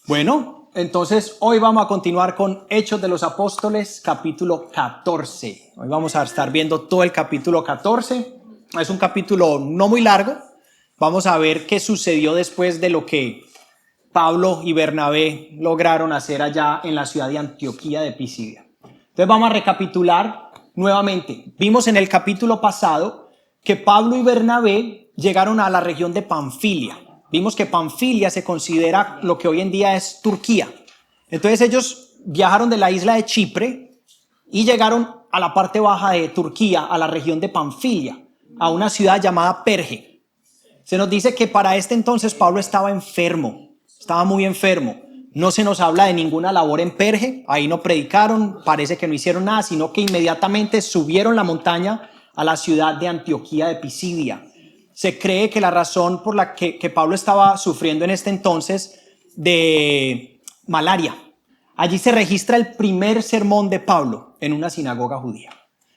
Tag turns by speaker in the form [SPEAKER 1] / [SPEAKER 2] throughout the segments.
[SPEAKER 1] Bueno, entonces hoy vamos a continuar con Hechos de los Apóstoles, capítulo 14. Hoy vamos a estar viendo todo el capítulo 14. Es un capítulo no muy largo. Vamos a ver qué sucedió después de lo que Pablo y Bernabé lograron hacer allá en la ciudad de Antioquía de Pisidia. Entonces vamos a recapitular nuevamente. Vimos en el capítulo pasado que Pablo y Bernabé llegaron a la región de Panfilia. Vimos que Panfilia se considera lo que hoy en día es Turquía. Entonces ellos viajaron de la isla de Chipre y llegaron a la parte baja de Turquía, a la región de Panfilia, a una ciudad llamada Perge. Se nos dice que para este entonces Pablo estaba enfermo, estaba muy enfermo. No se nos habla de ninguna labor en Perge, ahí no predicaron, parece que no hicieron nada, sino que inmediatamente subieron la montaña a la ciudad de Antioquía de Pisidia. Se cree que la razón por la que Pablo estaba sufriendo en este entonces de malaria. Allí se registra el primer sermón de Pablo en una sinagoga judía.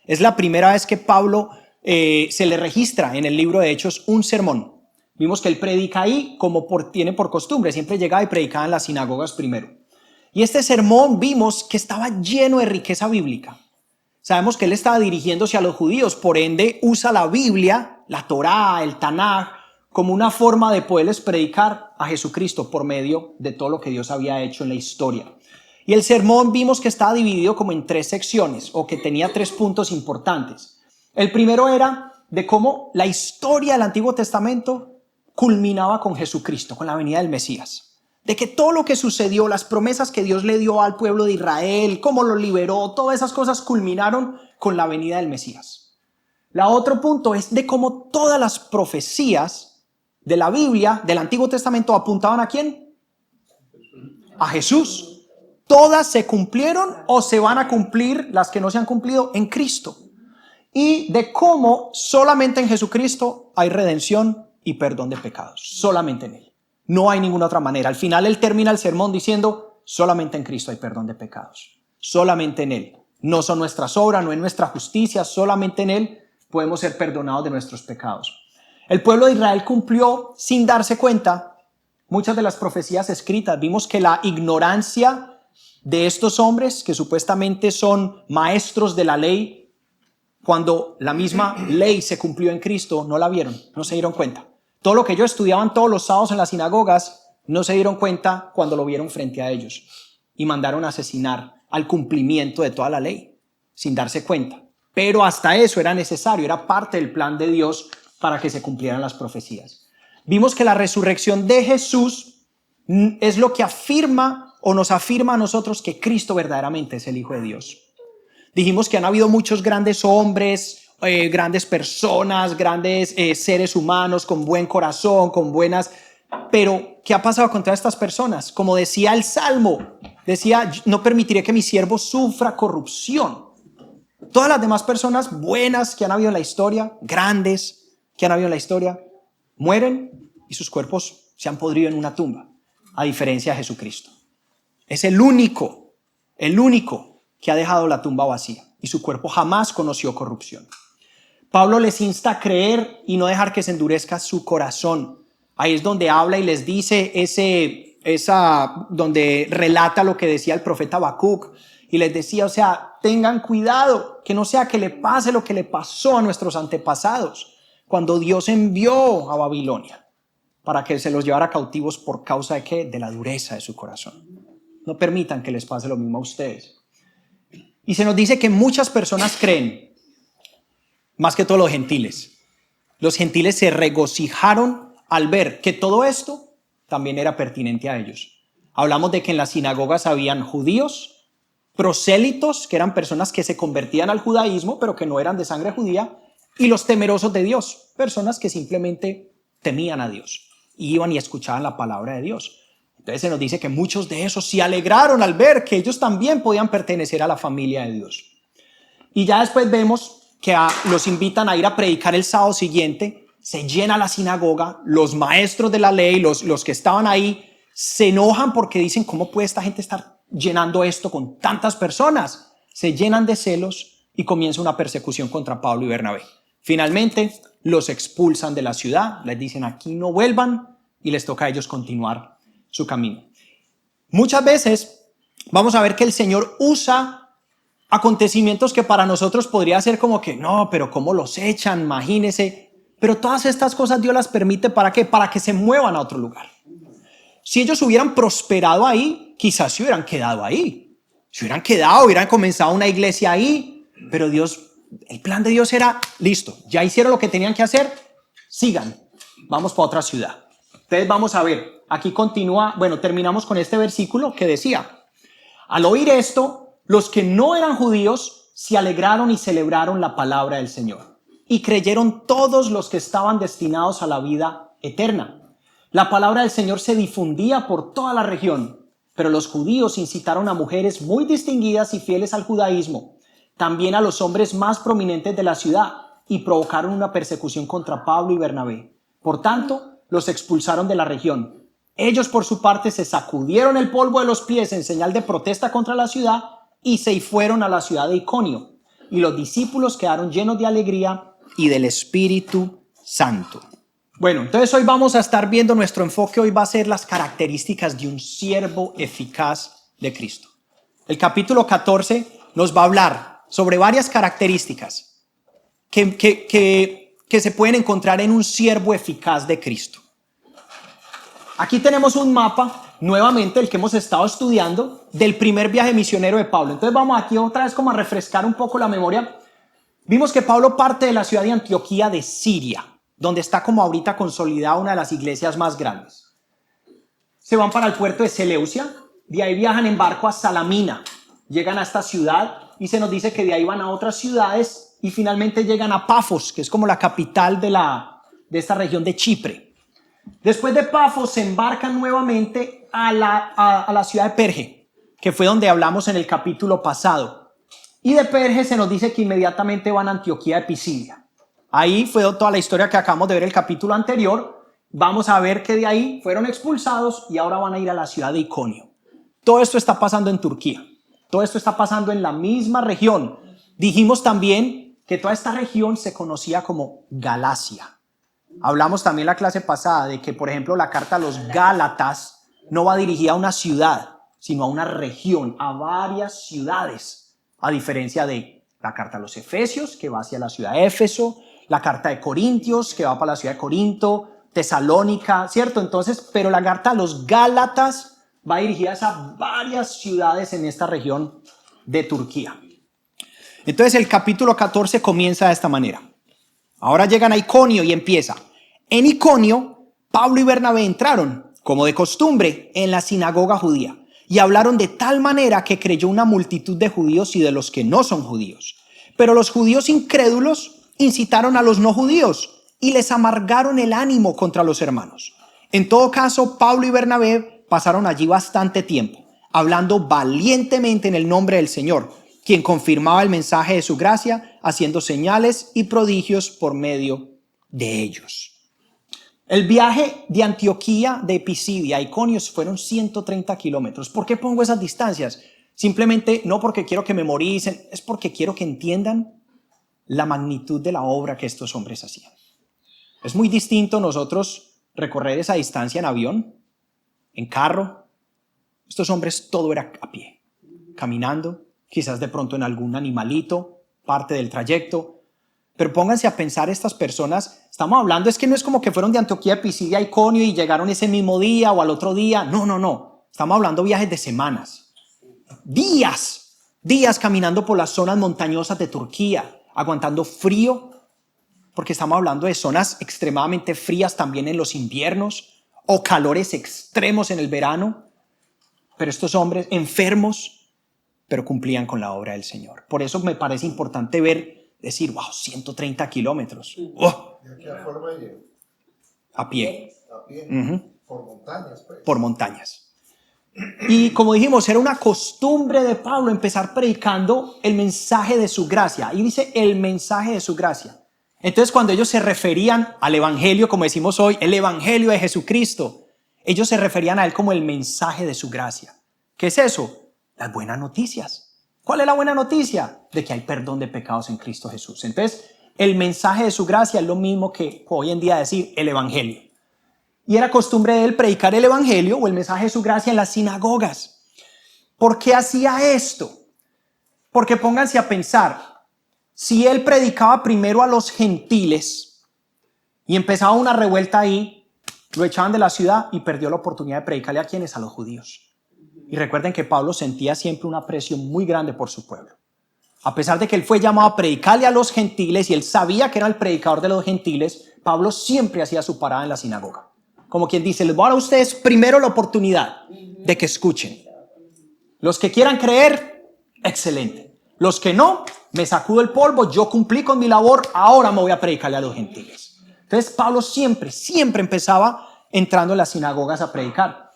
[SPEAKER 1] Es la primera vez que Pablo se le registra en el libro de Hechos un sermón. Vimos que él predica ahí como tiene por costumbre, siempre llegaba y predicaba en las sinagogas primero. Y este sermón vimos que estaba lleno de riqueza bíblica. Sabemos que él estaba dirigiéndose a los judíos, por ende usa la Biblia, la Torá, el Tanaj, como una forma de poderles predicar a Jesucristo por medio de todo lo que Dios había hecho en la historia. Y el sermón vimos que estaba dividido como en 3 secciones, o que tenía 3 puntos importantes. El primero era de cómo la historia del Antiguo Testamento culminaba con Jesucristo, con la venida del Mesías. De que todo lo que sucedió, las promesas que Dios le dio al pueblo de Israel, cómo lo liberó, todas esas cosas culminaron con la venida del Mesías. El otro punto es de cómo todas las profecías de la Biblia, del Antiguo Testamento, apuntaban ¿a quién? A Jesús. Todas se cumplieron o se van a cumplir, las que no se han cumplido, en Cristo. Y de cómo solamente en Jesucristo hay redención y perdón de pecados. Solamente en Él. No hay ninguna otra manera. Al final él termina el sermón diciendo, solamente en Cristo hay perdón de pecados. Solamente en Él. No son nuestras obras, no es nuestra justicia, solamente en Él podemos ser perdonados de nuestros pecados. El pueblo de Israel cumplió sin darse cuenta muchas de las profecías escritas. Vimos que la ignorancia de estos hombres, que supuestamente son maestros de la ley, cuando la misma ley se cumplió en Cristo, no la vieron, no se dieron cuenta. Todo lo que ellos estudiaban todos los sábados en las sinagogas, no se dieron cuenta cuando lo vieron frente a ellos y mandaron a asesinar al cumplimiento de toda la ley, sin darse cuenta. Pero hasta eso era necesario, era parte del plan de Dios para que se cumplieran las profecías. Vimos que la resurrección de Jesús es lo que afirma o nos afirma a nosotros que Cristo verdaderamente es el Hijo de Dios. Dijimos que han habido muchos grandes hombres, grandes personas, grandes seres humanos con buen corazón, con buenas... Pero, ¿qué ha pasado con todas estas personas? Como decía el Salmo, decía, no permitiré que mi siervo sufra corrupción. Todas las demás personas buenas que han habido en la historia, grandes que han habido en la historia, mueren y sus cuerpos se han podrido en una tumba, a diferencia de Jesucristo. Es el único que ha dejado la tumba vacía y su cuerpo jamás conoció corrupción. Pablo les insta a creer y no dejar que se endurezca su corazón. Ahí es donde habla y les dice donde relata lo que decía el profeta Habacuc y les decía, o sea, tengan cuidado, que no sea que le pase lo que le pasó a nuestros antepasados cuando Dios envió a Babilonia para que se los llevara cautivos por causa de ¿qué? De la dureza de su corazón. No permitan que les pase lo mismo a ustedes. Y se nos dice que muchas personas creen, más que todos los gentiles. Los gentiles se regocijaron al ver que todo esto también era pertinente a ellos. Hablamos de que en las sinagogas habían judíos, prosélitos, que eran personas que se convertían al judaísmo, pero que no eran de sangre judía, y los temerosos de Dios, personas que simplemente temían a Dios, y iban y escuchaban la palabra de Dios. Entonces se nos dice que muchos de esos se alegraron al ver que ellos también podían pertenecer a la familia de Dios. Y ya después vemos que los invitan a ir a predicar el sábado siguiente, se llena la sinagoga, los maestros de la ley, los que estaban ahí, se enojan porque dicen, ¿cómo puede esta gente estar llenando esto con tantas personas? Se llenan de celos y comienza una persecución contra Pablo y Bernabé. Finalmente los expulsan de la ciudad, les dicen aquí no vuelvan y les toca a ellos continuar su camino. Muchas veces vamos a ver que el Señor usa acontecimientos que para nosotros podría ser como que no, pero ¿cómo los echan? Imagínese. Pero todas estas cosas Dios las permite ¿para qué? Para que se muevan a otro lugar. Si ellos hubieran prosperado ahí, quizás se hubieran quedado ahí. Se hubieran quedado, hubieran comenzado una iglesia ahí. Pero Dios, el plan de Dios era, listo, ya hicieron lo que tenían que hacer, sigan, vamos para otra ciudad. Entonces vamos a ver, aquí continúa, terminamos con este versículo que decía, al oír esto, los que no eran judíos se alegraron y celebraron la palabra del Señor. Y creyeron todos los que estaban destinados a la vida eterna. La palabra del Señor se difundía por toda la región, pero los judíos incitaron a mujeres muy distinguidas y fieles al judaísmo, también a los hombres más prominentes de la ciudad, y provocaron una persecución contra Pablo y Bernabé. Por tanto, los expulsaron de la región. Ellos, por su parte, se sacudieron el polvo de los pies en señal de protesta contra la ciudad y se fueron a la ciudad de Iconio. Y los discípulos quedaron llenos de alegría y del Espíritu Santo. Bueno, entonces hoy vamos a estar viendo, nuestro enfoque hoy va a ser las características de un siervo eficaz de Cristo. El capítulo 14 nos va a hablar sobre varias características que se pueden encontrar en un siervo eficaz de Cristo. Aquí tenemos un mapa, nuevamente el que hemos estado estudiando, del primer viaje misionero de Pablo. Entonces vamos aquí otra vez como a refrescar un poco la memoria. Vimos que Pablo parte de la ciudad de Antioquía de Siria, donde está como ahorita consolidada una de las iglesias más grandes. Se van para el puerto de Seleucia, de ahí viajan en barco a Salamina, llegan a esta ciudad y se nos dice que de ahí van a otras ciudades y finalmente llegan a Pafos, que es como la capital de esta región de Chipre. Después de Pafos se embarcan nuevamente a la ciudad de Perge, que fue donde hablamos en el capítulo pasado. Y de Perge se nos dice que inmediatamente van a Antioquía de Pisidia. Ahí fue toda la historia que acabamos de ver el capítulo anterior. Vamos a ver que de ahí fueron expulsados y ahora van a ir a la ciudad de Iconio. Todo esto está pasando en Turquía. Todo esto está pasando en la misma región. Dijimos también que toda esta región se conocía como Galacia. Hablamos también la clase pasada de que, por ejemplo, la carta a los Gálatas no va dirigida a una ciudad, sino a una región, a varias ciudades, a diferencia de la carta a los Efesios, que va hacia la ciudad de Éfeso, la carta de Corintios, que va para la ciudad de Corinto, Tesalónica, ¿cierto? Entonces, pero la carta a los Gálatas va dirigida a varias ciudades en esta región de Turquía. Entonces, el capítulo 14 comienza de esta manera. Ahora llegan a Iconio y empieza. En Iconio, Pablo y Bernabé entraron, como de costumbre, en la sinagoga judía y hablaron de tal manera que creyó una multitud de judíos y de los que no son judíos. Pero los judíos incrédulos incitaron a los no judíos y les amargaron el ánimo contra los hermanos. En todo caso, Pablo y Bernabé pasaron allí bastante tiempo, hablando valientemente en el nombre del Señor, quien confirmaba el mensaje de su gracia, haciendo señales y prodigios por medio de ellos. El viaje de Antioquía de Pisidia a Iconio fueron 130 kilómetros. ¿Por qué pongo esas distancias? Simplemente no porque quiero que memoricen, es porque quiero que entiendan la magnitud de la obra que estos hombres hacían. Es muy distinto nosotros recorrer esa distancia en avión, en carro. Estos hombres todo era a pie, caminando, quizás de pronto en algún animalito, parte del trayecto. Pero pónganse a pensar, estas personas, estamos hablando, es que no es como que fueron de Antioquía de Pisidia a Iconio y llegaron ese mismo día o al otro día. No. Estamos hablando de viajes de semanas. Días caminando por las zonas montañosas de Turquía, aguantando frío, porque estamos hablando de zonas extremadamente frías también en los inviernos o calores extremos en el verano. Pero estos hombres enfermos, pero cumplían con la obra del Señor. Por eso me parece importante decir, wow, 130 kilómetros. Oh.
[SPEAKER 2] ¿De qué forma llegó?
[SPEAKER 1] A pie.
[SPEAKER 2] A pie. Por montañas, pues.
[SPEAKER 1] Por montañas. Y como dijimos, era una costumbre de Pablo empezar predicando el mensaje de su gracia. Y dice el mensaje de su gracia. Entonces, cuando ellos se referían al evangelio, como decimos hoy, el evangelio de Jesucristo, ellos se referían a él como el mensaje de su gracia. ¿Qué es eso? Las buenas noticias. ¿Cuál es la buena noticia? De que hay perdón de pecados en Cristo Jesús. Entonces, el mensaje de su gracia es lo mismo que hoy en día decir el evangelio. y era costumbre de él predicar el evangelio o el mensaje de su gracia en las sinagogas. ¿Por qué hacía esto? Porque pónganse a pensar, si él predicaba primero a los gentiles y empezaba una revuelta ahí, lo echaban de la ciudad y perdió la oportunidad de predicarle a quienes, a los judíos. Y recuerden que Pablo sentía siempre un aprecio muy grande por su pueblo. A pesar de que él fue llamado a predicarle a los gentiles y él sabía que era el predicador de los gentiles, Pablo siempre hacía su parada en la sinagoga. Como quien dice, les voy a dar a ustedes primero la oportunidad de que escuchen. Los que quieran creer, excelente. Los que no, me sacudo el polvo, yo cumplí con mi labor, ahora me voy a predicarle a los gentiles. Entonces Pablo siempre empezaba entrando en las sinagogas a predicar.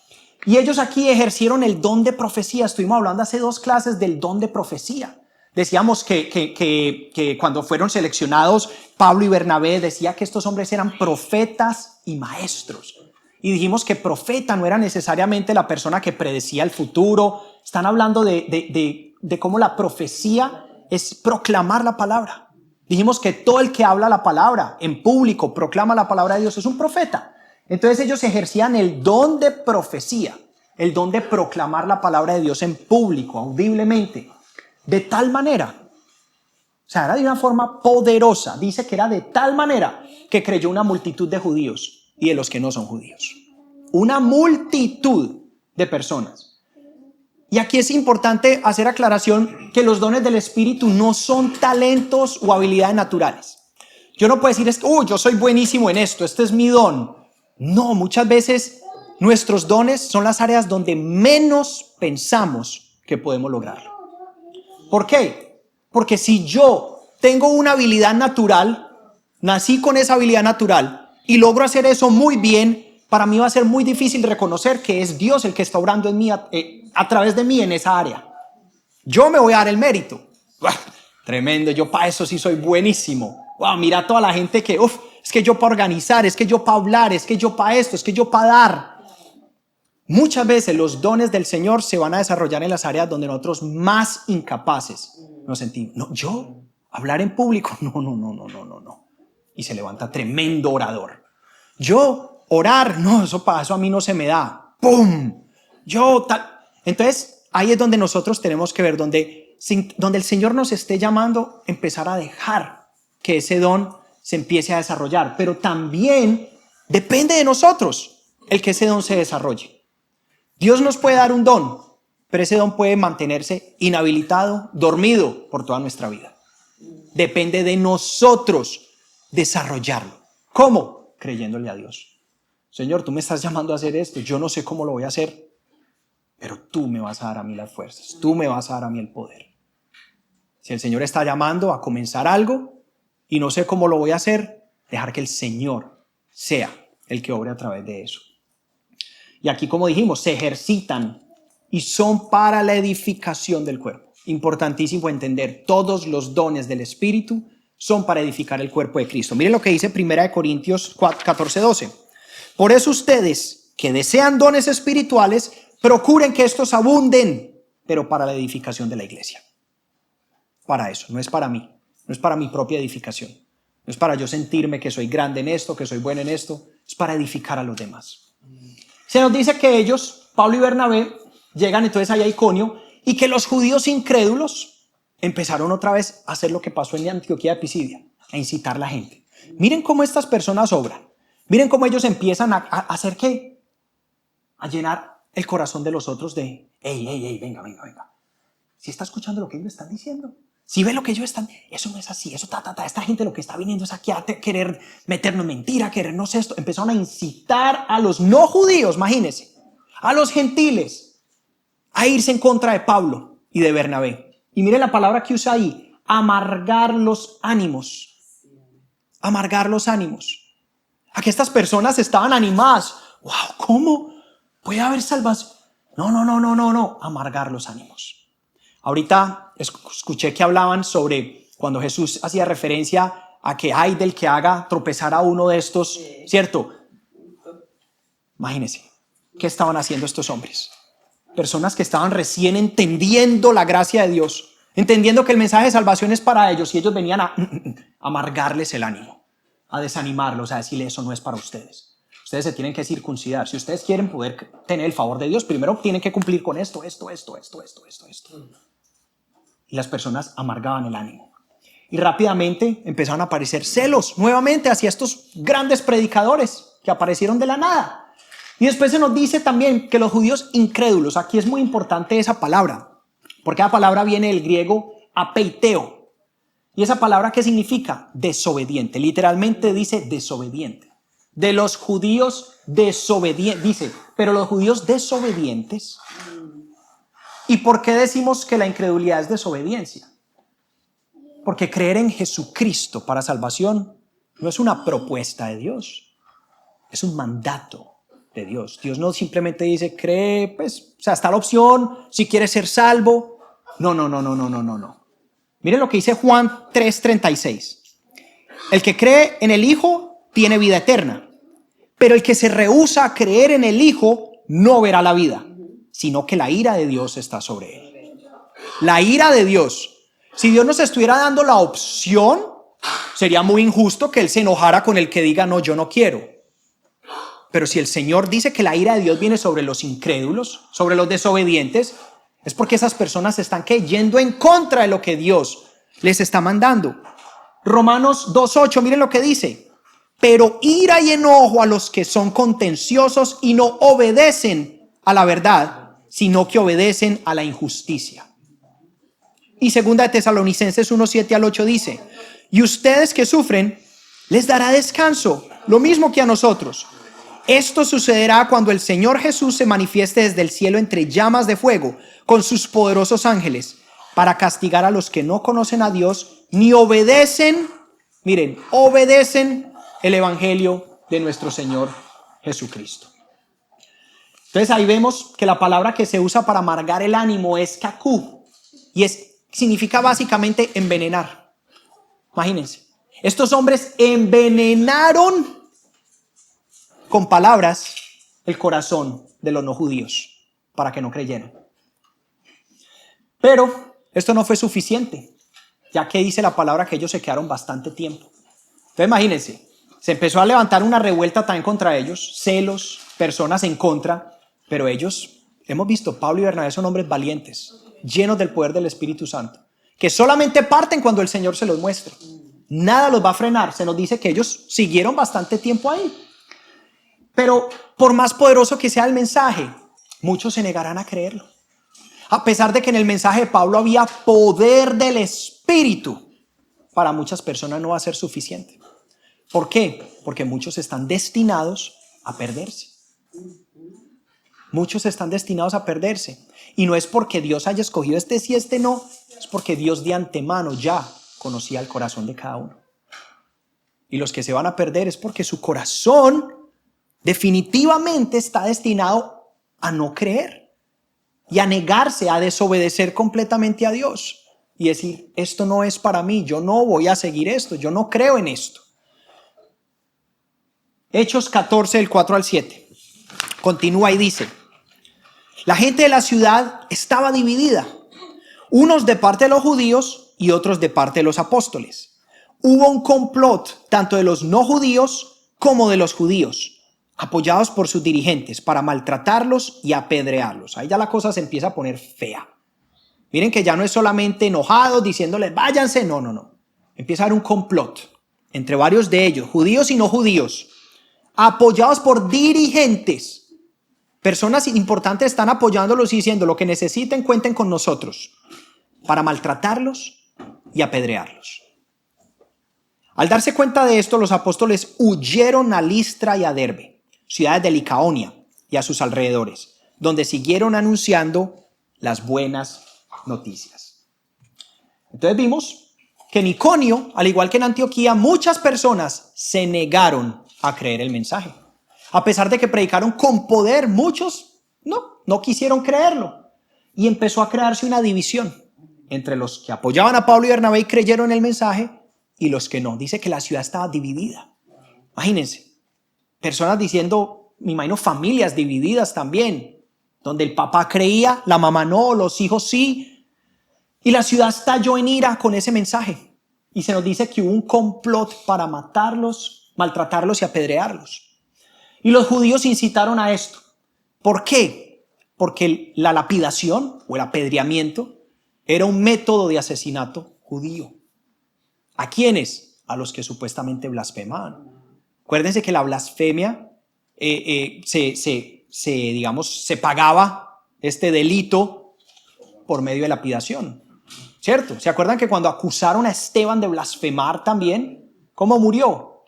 [SPEAKER 1] Y ellos aquí ejercieron el don de profecía. Estuvimos hablando hace 2 clases del don de profecía. Decíamos que cuando fueron seleccionados, Pablo y Bernabé decía que estos hombres eran profetas y maestros. Y dijimos que profeta no era necesariamente la persona que predecía el futuro. Están hablando de cómo la profecía es proclamar la palabra. Dijimos que todo el que habla la palabra en público, proclama la palabra de Dios, es un profeta. Entonces ellos ejercían el don de profecía, el don de proclamar la palabra de Dios en público, audiblemente. De tal manera, o sea, era de una forma poderosa. Dice que era de tal manera que creyó una multitud de judíos y de los que no son judíos. Una multitud de personas. Y aquí es importante hacer aclaración que los dones del Espíritu no son talentos o habilidades naturales. Yo no puedo decir, yo soy buenísimo en esto, este es mi don. No, muchas veces nuestros dones son las áreas donde menos pensamos que podemos lograrlo. ¿Por qué? Porque si yo tengo una habilidad natural, nací con esa habilidad natural y logro hacer eso muy bien, para mí va a ser muy difícil reconocer que es Dios el que está obrando en mí, a través de mí en esa área. Yo me voy a dar el mérito. ¡Uah! Tremendo, yo para eso sí soy buenísimo. ¡Wow! Mira toda la gente que, es que yo para organizar, es que yo para hablar, es que yo para esto, es que yo para dar. Muchas veces los dones del Señor se van a desarrollar en las áreas donde nosotros más incapaces nos sentimos. No, yo hablar en público, no. Y se levanta tremendo orador. Yo orar, no, eso a mí no se me da. ¡Pum! Yo tal. Entonces ahí es donde nosotros tenemos que ver, donde el Señor nos esté llamando, empezar a dejar que ese don se empiece a desarrollar. Pero también depende de nosotros el que ese don se desarrolle. Dios nos puede dar un don, pero ese don puede mantenerse inhabilitado, dormido por toda nuestra vida. Depende de nosotros desarrollarlo. ¿Cómo? Creyéndole a Dios. Señor, tú me estás llamando a hacer esto, yo no sé cómo lo voy a hacer, pero tú me vas a dar a mí las fuerzas, tú me vas a dar a mí el poder. Si el Señor está llamando a comenzar algo y no sé cómo lo voy a hacer, dejar que el Señor sea el que obre a través de eso. Y aquí, como dijimos, se ejercitan y son para la edificación del cuerpo. Importantísimo entender, todos los dones del Espíritu son para edificar el cuerpo de Cristo. Miren lo que dice 1 Corintios 14:12. Por eso ustedes que desean dones espirituales, procuren que estos abunden, pero para la edificación de la iglesia. Para eso, no es para mí, no es para mi propia edificación. No es para yo sentirme que soy grande en esto, que soy bueno en esto, es para edificar a los demás. Se nos dice que ellos, Pablo y Bernabé, llegan entonces allá a Iconio y que los judíos incrédulos empezaron otra vez a hacer lo que pasó en Antioquía de Pisidia, a incitar a la gente. Miren cómo estas personas obran. Miren cómo ellos empiezan a hacer ¿qué? A llenar el corazón de los otros de, venga. ¿Sí está escuchando lo que ellos están diciendo? ¿Sí ve lo que ellos están? Eso no es así, eso esta gente lo que está viniendo es aquí a querer meternos mentira, querernos esto. Empezaron a incitar a los no judíos, imagínense, a los gentiles, a irse en contra de Pablo y de Bernabé. Y mire la palabra que usa ahí, amargar los ánimos. Amargar los ánimos. A que estas personas estaban animadas. ¡Wow! ¿Cómo puede haber salvación? No. Amargar los ánimos. Ahorita escuché que hablaban sobre cuando Jesús hacía referencia a que hay del que haga tropezar a uno de estos, ¿cierto? Imagínense, ¿qué estaban haciendo estos hombres? Personas que estaban recién entendiendo la gracia de Dios, entendiendo que el mensaje de salvación es para ellos y ellos venían a amargarles el ánimo, a desanimarlos, a decirles eso no es para ustedes ustedes se tienen que circuncidar. Si ustedes quieren poder tener el favor de Dios, primero tienen que cumplir con esto. Y las personas amargaban el ánimo. Y rápidamente empezaron a aparecer celos nuevamente hacia estos grandes predicadores que aparecieron de la nada. Y después se nos dice también que los judíos incrédulos, aquí es muy importante esa palabra, porque la palabra viene del griego apeiteo. ¿Y esa palabra qué significa? Desobediente. Literalmente dice desobediente. De los judíos desobedientes. Dice, pero los judíos desobedientes. ¿Y por qué decimos que la incredulidad es desobediencia? Porque creer en Jesucristo para salvación no es una propuesta de Dios. Es un mandato de Dios. Dios no simplemente dice, cree, pues, o sea, está la opción, si quieres ser salvo. No. Miren lo que dice Juan 3:36. El que cree en el Hijo tiene vida eterna, pero el que se rehúsa a creer en el Hijo no verá la vida, sino que la ira de Dios está sobre él. La ira de Dios. Si Dios nos estuviera dando la opción, sería muy injusto que Él se enojara con el que diga, no, yo no quiero. Pero si el Señor dice que la ira de Dios viene sobre los incrédulos, sobre los desobedientes, es porque esas personas están yendo en contra de lo que Dios les está mandando. Romanos 2:8, miren lo que dice. Pero ira y enojo a los que son contenciosos y no obedecen a la verdad, sino que obedecen a la injusticia. Y 2 de Tesalonicenses 1:7-8 dice, y ustedes que sufren, les dará descanso, lo mismo que a nosotros. Esto sucederá cuando el Señor Jesús se manifieste desde el cielo entre llamas de fuego con sus poderosos ángeles para castigar a los que no conocen a Dios ni obedecen, miren, obedecen el evangelio de nuestro Señor Jesucristo. Entonces ahí vemos que la palabra que se usa para amargar el ánimo es kakú y significa básicamente envenenar. Imagínense, estos hombres envenenaron con palabras el corazón de los no judíos para que no creyeran. Pero esto no fue suficiente, ya que dice la palabra que ellos se quedaron bastante tiempo. Entonces imagínense, se empezó a levantar una revuelta también contra ellos, celos, personas en contra, pero ellos, hemos visto, Pablo y Bernabé son hombres valientes, llenos del poder del Espíritu Santo, que solamente parten cuando el Señor se los muestra. Nada los va a frenar. Se nos dice que ellos siguieron bastante tiempo ahí. Pero por más poderoso que sea el mensaje, muchos se negarán a creerlo. A pesar de que en el mensaje de Pablo había poder del Espíritu, para muchas personas no va a ser suficiente. ¿Por qué? Porque muchos están destinados a perderse. Muchos están destinados a perderse. Y no es porque Dios haya escogido este sí, este no. Es porque Dios de antemano ya conocía el corazón de cada uno. Y los que se van a perder es porque su corazón definitivamente está destinado a no creer y a negarse, a desobedecer completamente a Dios y decir, esto no es para mí, yo no voy a seguir esto, yo no creo en esto. Hechos 14, del 4-7. Continúa y dice, la gente de la ciudad estaba dividida, unos de parte de los judíos y otros de parte de los apóstoles. Hubo un complot tanto de los no judíos como de los judíos, apoyados por sus dirigentes para maltratarlos y apedrearlos. Ahí ya la cosa se empieza a poner fea. Miren que ya no es solamente enojados diciéndoles váyanse, no. Empieza a haber un complot entre varios de ellos, judíos y no judíos, apoyados por dirigentes. Personas importantes están apoyándolos y diciendo lo que necesiten, cuenten con nosotros para maltratarlos y apedrearlos. Al darse cuenta de esto, los apóstoles huyeron a Listra y a Derbe, ciudades de Licaonia y a sus alrededores, donde siguieron anunciando las buenas noticias. Entonces vimos que en Iconio, al igual que en Antioquía, muchas personas se negaron a creer el mensaje. A pesar de que predicaron con poder, muchos no quisieron creerlo. Y empezó a crearse una división entre los que apoyaban a Pablo y Bernabé y creyeron el mensaje y los que no. Dice que la ciudad estaba dividida. Imagínense, personas diciendo, me imagino familias divididas también, donde el papá creía, la mamá no, los hijos sí. Y la ciudad estalló en ira con ese mensaje. Y se nos dice que hubo un complot para matarlos, maltratarlos y apedrearlos. Y los judíos incitaron a esto. ¿Por qué? Porque la lapidación o el apedreamiento era un método de asesinato judío. ¿A quiénes? A los que supuestamente blasfemaban. Acuérdense que la blasfemia se pagaba este delito por medio de lapidación, ¿cierto? ¿Se acuerdan que cuando acusaron a Esteban de blasfemar también, cómo murió?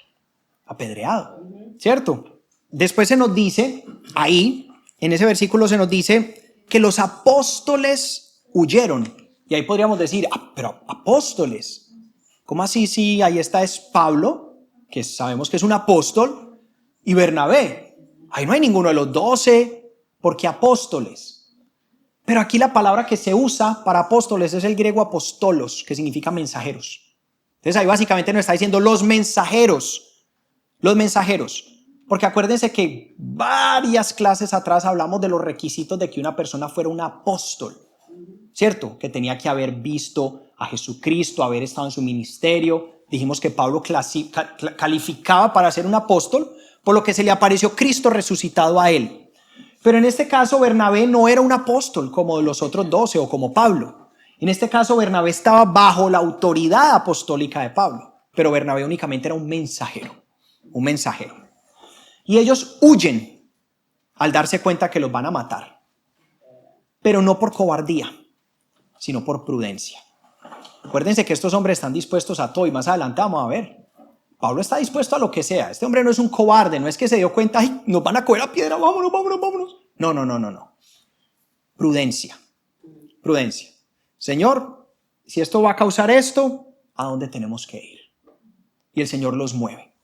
[SPEAKER 1] Apedreado, ¿cierto? Después se nos dice, ahí, en ese versículo se nos dice que los apóstoles huyeron. Y ahí podríamos decir, pero apóstoles, ¿cómo así? Sí, ahí está es Pablo, que sabemos que es un apóstol, y Bernabé. Ahí no hay ninguno de los 12, porque apóstoles. Pero aquí la palabra que se usa para apóstoles es el griego apostolos, que significa mensajeros. Entonces ahí básicamente nos está diciendo los mensajeros. Los mensajeros. Porque acuérdense que varias clases atrás hablamos de los requisitos de que una persona fuera un apóstol. ¿Cierto? Que tenía que haber visto a Jesucristo, haber estado en su ministerio. Dijimos que Pablo calificaba para ser un apóstol, por lo que se le apareció Cristo resucitado a él. Pero en este caso Bernabé no era un apóstol como los otros 12 o como Pablo. En este caso Bernabé estaba bajo la autoridad apostólica de Pablo, pero Bernabé únicamente era un mensajero. Y ellos huyen al darse cuenta que los van a matar, pero no por cobardía, sino por prudencia. Acuérdense que estos hombres están dispuestos a todo y más adelante vamos a ver. Pablo está dispuesto a lo que sea. Este hombre no es un cobarde, no es que se dio cuenta, ay, nos van a coger a piedra, vámonos. No. Prudencia. Señor, si esto va a causar esto, ¿a dónde tenemos que ir? Y el Señor los mueve.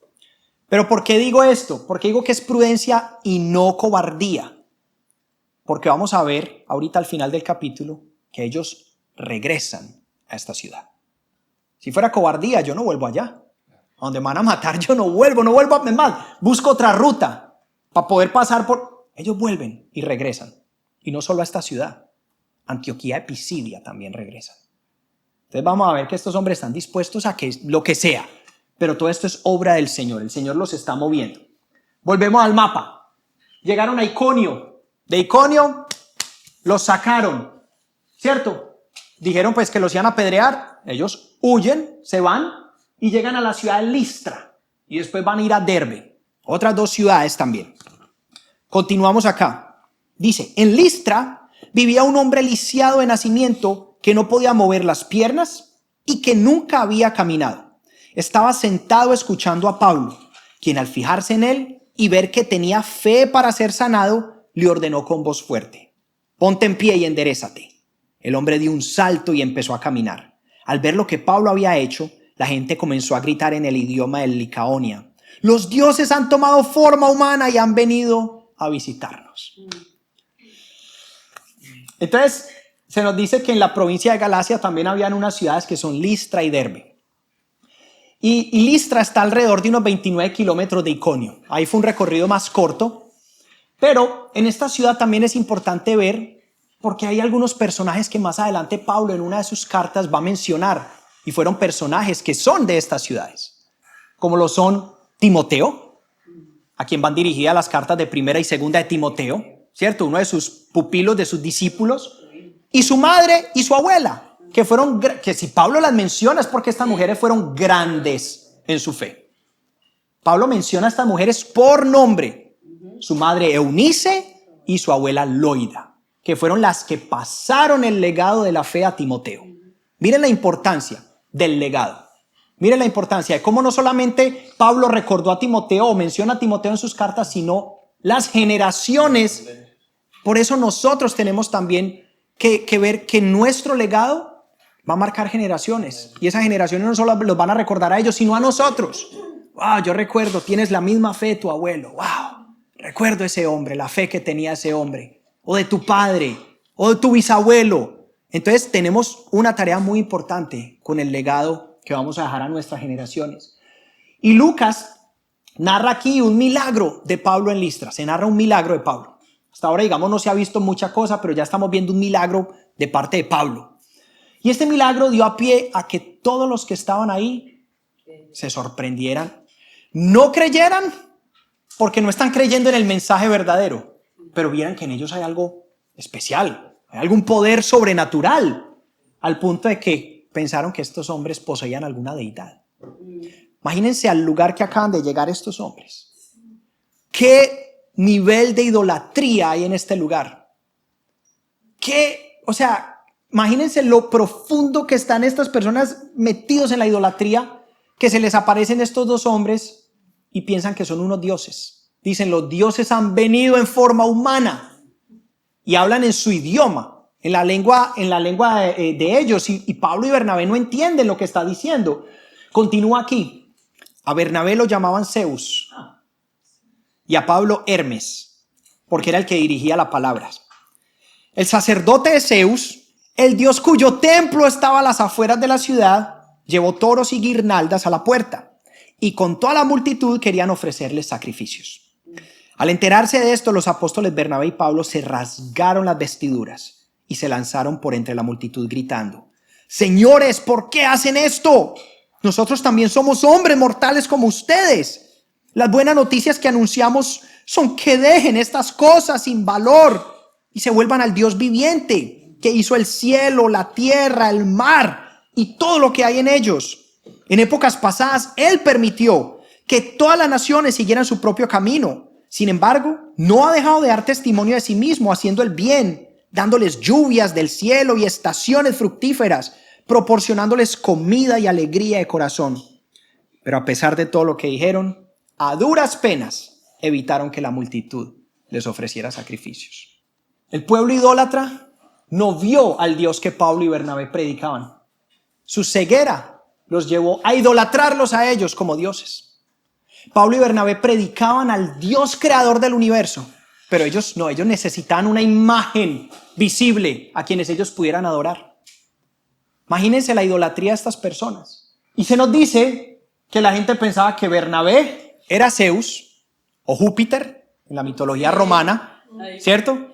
[SPEAKER 1] ¿Pero por qué digo esto? Porque digo que es prudencia y no cobardía. Porque vamos a ver ahorita al final del capítulo que ellos regresan a esta ciudad. Si fuera cobardía, yo no vuelvo allá. A donde me van a matar, yo no vuelvo. Es más, busco otra ruta para poder pasar por... Ellos vuelven y regresan. Y no solo a esta ciudad. Antioquía de Pisidia también regresan. Entonces vamos a ver que estos hombres están dispuestos a que lo que sea. Pero todo esto es obra del Señor. El Señor los está moviendo. Volvemos al mapa. Llegaron a Iconio. De Iconio los sacaron. ¿Cierto? Dijeron pues que los iban a apedrear. Ellos huyen, se van y llegan a la ciudad de Listra. Y después van a ir a Derbe. Otras 2 ciudades también. Continuamos acá. Dice, en Listra vivía un hombre lisiado de nacimiento que no podía mover las piernas y que nunca había caminado. Estaba sentado escuchando a Pablo, quien al fijarse en él y ver que tenía fe para ser sanado, le ordenó con voz fuerte: ponte en pie y enderézate. El hombre dio un salto y empezó a caminar. Al ver lo que Pablo había hecho, la gente comenzó a gritar en el idioma de Licaonia: los dioses han tomado forma humana y han venido a visitarnos. Entonces, se nos dice que en la provincia de Galacia también habían unas ciudades que son Listra y Derbe. Y Listra está alrededor de unos 29 kilómetros de Iconio. Ahí fue un recorrido más corto. Pero en esta ciudad también es importante ver, porque hay algunos personajes que más adelante Pablo en una de sus cartas va a mencionar. Y fueron personajes que son de estas ciudades. Como lo son Timoteo, a quien van dirigidas las cartas de 1 y 2 de Timoteo, ¿cierto? Uno de sus pupilos, de sus discípulos. Y su madre y su abuela. Que si Pablo las menciona es porque estas mujeres fueron grandes en su fe. Pablo menciona a estas mujeres por nombre. Su madre Eunice y su abuela Loida, que fueron las que pasaron el legado de la fe a Timoteo. Miren la importancia del legado. Miren la importancia de cómo no solamente Pablo recordó a Timoteo o menciona a Timoteo en sus cartas, sino las generaciones. Por eso nosotros tenemos también que ver que nuestro legado va a marcar generaciones, y esas generaciones no solo los van a recordar a ellos, sino a nosotros. Wow, yo recuerdo, tienes la misma fe de tu abuelo. Wow, recuerdo ese hombre, la fe que tenía ese hombre, o de tu padre, o de tu bisabuelo. Entonces tenemos una tarea muy importante con el legado que vamos a dejar a nuestras generaciones. Y Lucas narra aquí un milagro de Pablo en Listra. Se narra un milagro de Pablo. Hasta ahora, digamos, no se ha visto mucha cosa, pero ya estamos viendo un milagro de parte de Pablo. Y este milagro dio a pie a que todos los que estaban ahí se sorprendieran, no creyeran porque no están creyendo en el mensaje verdadero, pero vieran que en ellos hay algo especial, hay algún poder sobrenatural, al punto de que pensaron que estos hombres poseían alguna deidad. Imagínense al lugar que acaban de llegar estos hombres. ¿Qué nivel de idolatría hay en este lugar? Imagínense lo profundo que están estas personas metidos en la idolatría, que se les aparecen estos dos hombres y piensan que son unos dioses. Dicen, los dioses han venido en forma humana y hablan en su idioma, en la lengua de ellos. Y Pablo y Bernabé no entienden lo que está diciendo. Continúa aquí. A Bernabé lo llamaban Zeus y a Pablo Hermes, porque era el que dirigía la palabra. El sacerdote de Zeus, el dios cuyo templo estaba a las afueras de la ciudad, llevó toros y guirnaldas a la puerta, y con toda la multitud querían ofrecerles sacrificios. Al enterarse de esto, los apóstoles Bernabé y Pablo se rasgaron las vestiduras y se lanzaron por entre la multitud gritando: «Señores, ¿por qué hacen esto? Nosotros también somos hombres mortales como ustedes. Las buenas noticias que anunciamos son que dejen estas cosas sin valor y se vuelvan al Dios viviente, que hizo el cielo, la tierra, el mar y todo lo que hay en ellos. En épocas pasadas, Él permitió que todas las naciones siguieran su propio camino. Sin embargo, no ha dejado de dar testimonio de sí mismo, haciendo el bien, dándoles lluvias del cielo y estaciones fructíferas, proporcionándoles comida y alegría de corazón. Pero a pesar de todo lo que dijeron, a duras penas evitaron que la multitud les ofreciera sacrificios». El pueblo idólatra no vio al Dios que Pablo y Bernabé predicaban. Su ceguera los llevó a idolatrarlos a ellos como dioses. Pablo y Bernabé predicaban al Dios creador del universo, pero ellos no, ellos necesitaban una imagen visible a quienes ellos pudieran adorar. Imagínense la idolatría de estas personas. Y se nos dice que la gente pensaba que Bernabé era Zeus o Júpiter en la mitología romana, ¿cierto?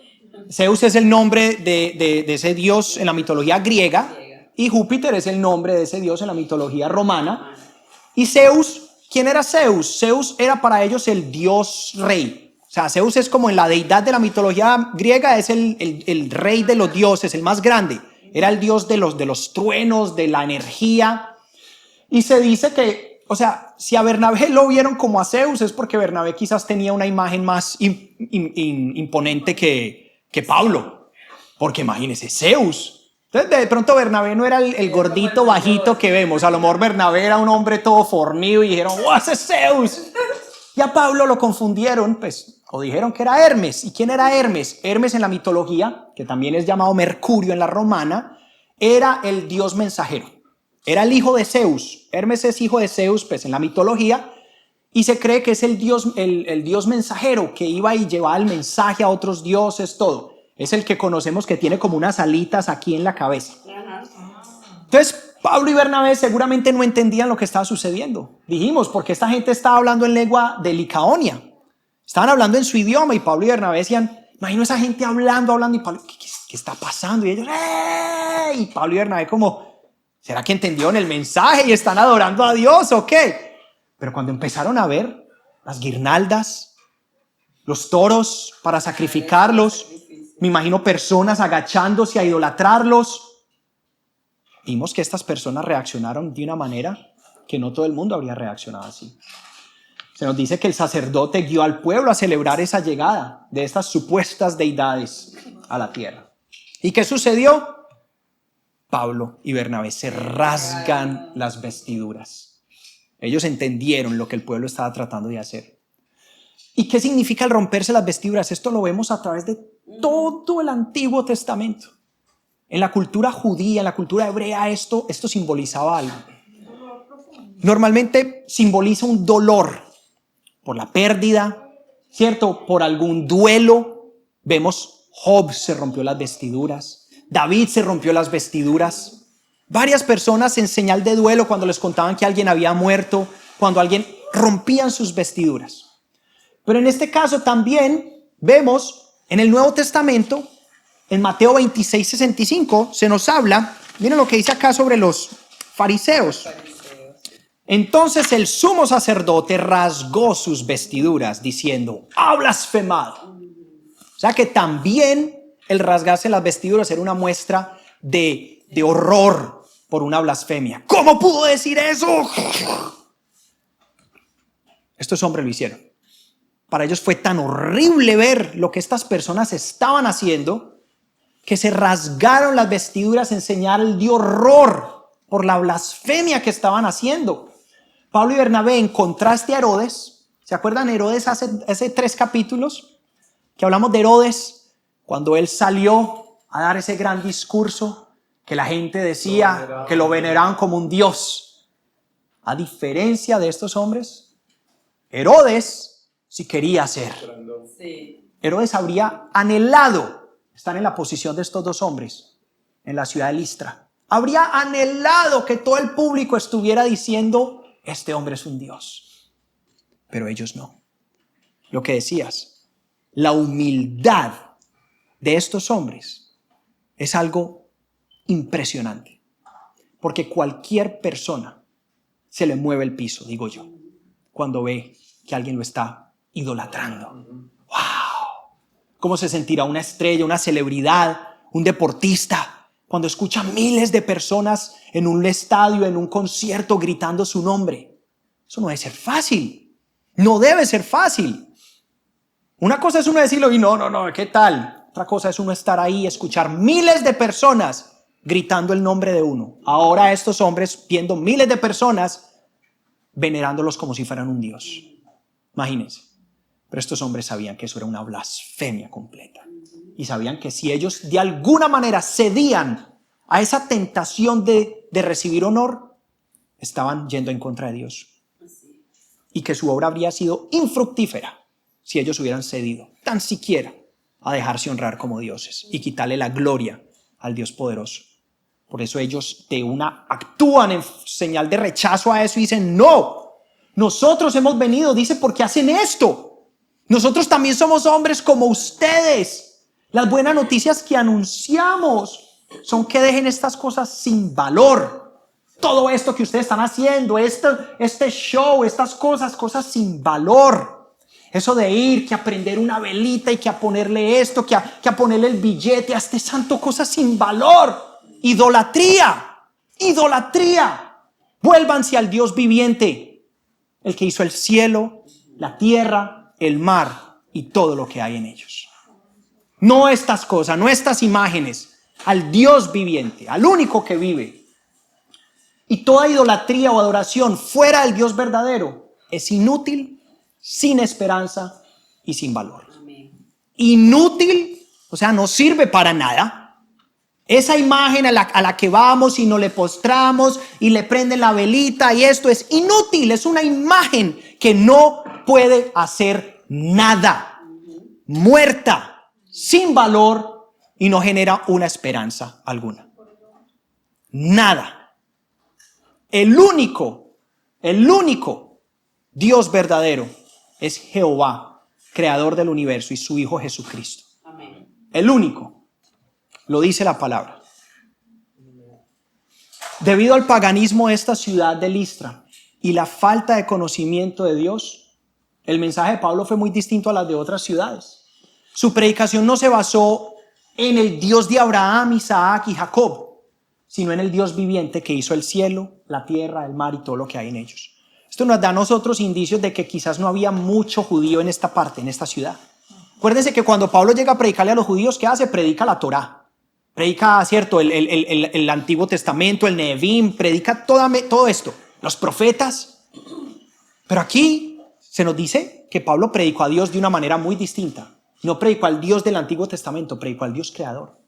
[SPEAKER 1] Zeus es el nombre de ese dios en la mitología griega y Júpiter es el nombre de ese dios en la mitología romana. Y Zeus, ¿quién era Zeus? Zeus era para ellos el dios rey. O sea, Zeus es como en la deidad de la mitología griega, es el rey de los dioses, el más grande. Era el dios de los truenos, de la energía. Y se dice que, o sea, si a Bernabé lo vieron como a Zeus, es porque Bernabé quizás tenía una imagen más imponente que Pablo. Porque imagínense, Zeus. Entonces, de pronto Bernabé no era el gordito bajito que vemos. A lo mejor Bernabé era un hombre todo fornido y dijeron, ¡oh, ese es Zeus! Y a Pablo lo confundieron, pues, o dijeron que era Hermes. ¿Y quién era Hermes? Hermes en la mitología, que también es llamado Mercurio en la romana, era el dios mensajero. Era el hijo de Zeus. Hermes es hijo de Zeus, pues, en la mitología, y se cree que es el dios mensajero que iba y llevaba el mensaje a otros dioses, todo. Es el que conocemos que tiene como unas alitas aquí en la cabeza. Entonces, Pablo y Bernabé seguramente no entendían lo que estaba sucediendo. Dijimos, porque esta gente estaba hablando en lengua de Licaonia. Estaban hablando en su idioma y Pablo y Bernabé decían, imagino esa gente hablando y Pablo, ¿qué está pasando? Y ellos, ¡eh! Y Pablo y Bernabé como, ¿será que entendieron el mensaje y están adorando a Dios o qué? Pero cuando empezaron a ver las guirnaldas, los toros para sacrificarlos, me imagino personas agachándose a idolatrarlos, vimos que estas personas reaccionaron de una manera que no todo el mundo habría reaccionado así. Se nos dice que el sacerdote guió al pueblo a celebrar esa llegada de estas supuestas deidades a la tierra. ¿Y qué sucedió? Pablo y Bernabé se rasgan las vestiduras. Ellos entendieron lo que el pueblo estaba tratando de hacer. ¿Y qué significa el romperse las vestiduras? Esto lo vemos a través de todo el Antiguo Testamento. En la cultura judía, en la cultura hebrea, esto simbolizaba algo. Normalmente simboliza un dolor por la pérdida, ¿cierto? Por algún duelo. Vemos, Job se rompió las vestiduras, David se rompió las vestiduras. Varias personas en señal de duelo cuando les contaban que alguien había muerto, cuando alguien rompían sus vestiduras. Pero en este caso también vemos en el Nuevo Testamento, en Mateo 26:65, se nos habla, miren lo que dice acá sobre los fariseos. Entonces el sumo sacerdote rasgó sus vestiduras diciendo: ¡ha blasfemado! O sea que también el rasgarse las vestiduras era una muestra de horror por una blasfemia. ¿Cómo pudo decir eso? Estos hombres lo hicieron. Para ellos fue tan horrible ver lo que estas personas estaban haciendo que se rasgaron las vestiduras en señal de horror por la blasfemia que estaban haciendo. Pablo y Bernabé, en contraste a Herodes, ¿se acuerdan Herodes hace 3 capítulos? Que hablamos de Herodes cuando él salió a dar ese gran discurso que la gente decía que lo veneraban como un dios. A diferencia de estos hombres, Herodes sí quería ser. Herodes habría anhelado estar en la posición de estos 2 hombres en la ciudad de Listra. Habría anhelado que todo el público estuviera diciendo: este hombre es un dios. Pero ellos no. Lo que decías, la humildad de estos hombres es algo impresionante. Porque cualquier persona se le mueve el piso, digo yo, cuando ve que alguien lo está idolatrando. ¡Wow! ¿Cómo se sentirá una estrella, una celebridad, un deportista, cuando escucha miles de personas en un estadio, en un concierto, gritando su nombre? Eso no debe ser fácil. No debe ser fácil. Una cosa es uno decirlo y no, ¿qué tal? Otra cosa es uno estar ahí y escuchar miles de personas gritando el nombre de uno. Ahora estos hombres viendo miles de personas venerándolos como si fueran un dios. Imagínense. Pero estos hombres sabían que eso era una blasfemia completa. Y sabían que si ellos de alguna manera cedían a esa tentación de recibir honor, estaban yendo en contra de Dios. Y que su obra habría sido infructífera si ellos hubieran cedido tan siquiera a dejarse honrar como dioses y quitarle la gloria al Dios poderoso. Por eso ellos actúan en señal de rechazo a eso y dicen: no, nosotros hemos venido, dice, porque hacen esto. Nosotros también somos hombres como ustedes. Las buenas noticias que anunciamos son que dejen estas cosas sin valor. Todo esto que ustedes están haciendo, este show, estas cosas sin valor. Eso de ir, que a prender una velita y que a ponerle esto, que a ponerle el billete a este santo, cosas sin valor. Idolatría. Vuélvanse al Dios viviente, el que hizo el cielo, la tierra, el mar y todo lo que hay en ellos. No estas cosas, no estas imágenes, al Dios viviente, al único que vive. Y toda idolatría o adoración fuera del Dios verdadero es inútil, sin esperanza y sin valor. Inútil, o sea, no sirve para nada. Esa imagen a la que vamos y nos le postramos y le prenden la velita y esto es inútil, es una imagen que no puede hacer nada, muerta, sin valor y no genera una esperanza alguna. Nada. El único Dios verdadero es Jehová, creador del universo, y su Hijo Jesucristo. Amén. El único. Lo dice la palabra. Debido al paganismo de esta ciudad de Listra y la falta de conocimiento de Dios, el mensaje de Pablo fue muy distinto a las de otras ciudades. Su predicación no se basó en el Dios de Abraham, Isaac y Jacob, sino en el Dios viviente que hizo el cielo, la tierra, el mar y todo lo que hay en ellos. Esto nos da a nosotros indicios de que quizás no había mucho judío en esta parte, en esta ciudad. Acuérdense que cuando Pablo llega a predicarle a los judíos, ¿qué hace? Predica la Torá. Predica, ¿cierto? El Antiguo Testamento, el Nehevim, predica todo esto, los profetas. Pero aquí se nos dice que Pablo predicó a Dios de una manera muy distinta. No predicó al Dios del Antiguo Testamento, predicó al Dios creador.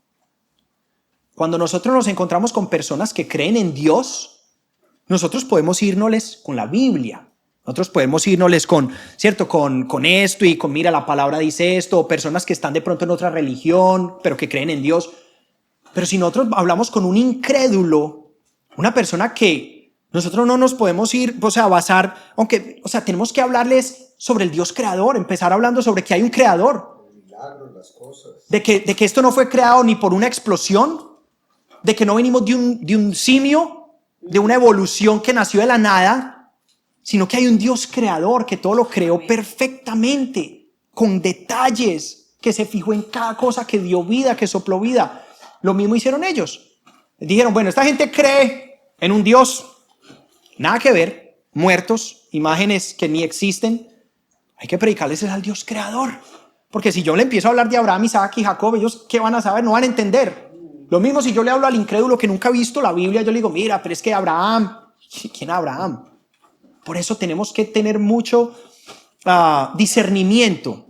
[SPEAKER 1] Cuando nosotros nos encontramos con personas que creen en Dios, nosotros podemos irnosles con la Biblia. Nosotros podemos irnosles con esto y con, mira, la palabra dice esto, o personas que están de pronto en otra religión, pero que creen en Dios. Pero si nosotros hablamos con un incrédulo, una persona que nosotros no nos podemos ir, basar, tenemos que hablarles sobre el Dios creador, empezar hablando sobre que hay un creador.
[SPEAKER 2] Milagros, las cosas.
[SPEAKER 1] De que esto no fue creado ni por una explosión, de que no venimos de un simio, de una evolución que nació de la nada, sino que hay un Dios creador que todo lo creó perfectamente, con detalles, que se fijó en cada cosa, que dio vida, que sopló vida. Lo mismo hicieron ellos. Dijeron, bueno, esta gente cree en un Dios, nada que ver, muertos, imágenes que ni existen. Hay que predicarles al Dios creador. Porque si yo le empiezo a hablar de Abraham, Isaac y Jacob, ellos ¿qué van a saber? No van a entender. Lo mismo si yo le hablo al incrédulo que nunca ha visto la Biblia, yo le digo, mira, pero es que Abraham, ¿quién es Abraham? Por eso tenemos que tener mucho discernimiento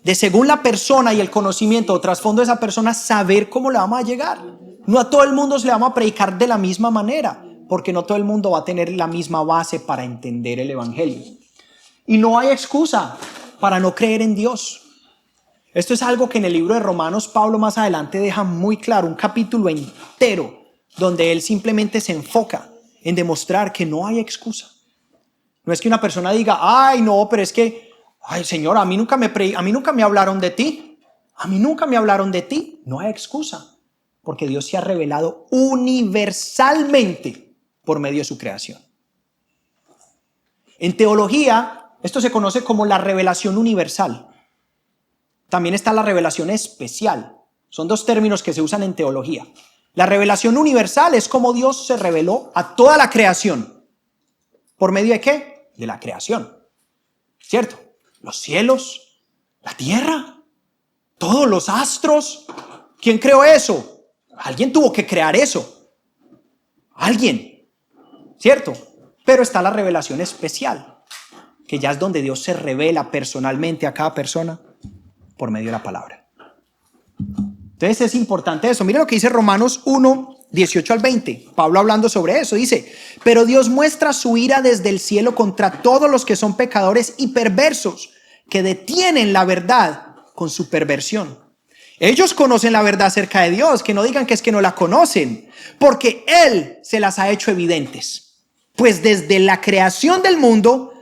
[SPEAKER 1] de, según la persona y el conocimiento o trasfondo de esa persona, saber cómo le vamos a llegar. No a todo el mundo se le vamos a predicar de la misma manera, porque no todo el mundo va a tener la misma base para entender el evangelio. Y no hay excusa para no creer en Dios. Esto es algo que en el libro de Romanos Pablo más adelante deja muy claro, un capítulo entero donde él simplemente se enfoca en demostrar que no hay excusa. No es que una persona diga, ay no, pero es que, ay Señor, a mí nunca me hablaron de ti. A mí nunca me hablaron de ti. No hay excusa, porque Dios se ha revelado universalmente por medio de su creación. En teología, esto se conoce como la revelación universal. También está la revelación especial. Son dos términos que se usan en teología. La revelación universal es como Dios se reveló a toda la creación. ¿Por medio de qué? De la creación. ¿Cierto? Los cielos, la tierra, todos los astros. ¿Quién creó eso? Alguien tuvo que crear eso. Alguien. ¿Cierto? Pero está la revelación especial, que ya es donde Dios se revela personalmente a cada persona por medio de la palabra. Entonces es importante eso. Mira lo que dice Romanos 1, 18 al 20. Pablo hablando sobre eso dice, pero Dios muestra su ira desde el cielo contra todos los que son pecadores y perversos, que detienen la verdad con su perversión. Ellos conocen la verdad acerca de Dios, que no digan que es que no la conocen, porque Él se las ha hecho evidentes. Pues desde la creación del mundo,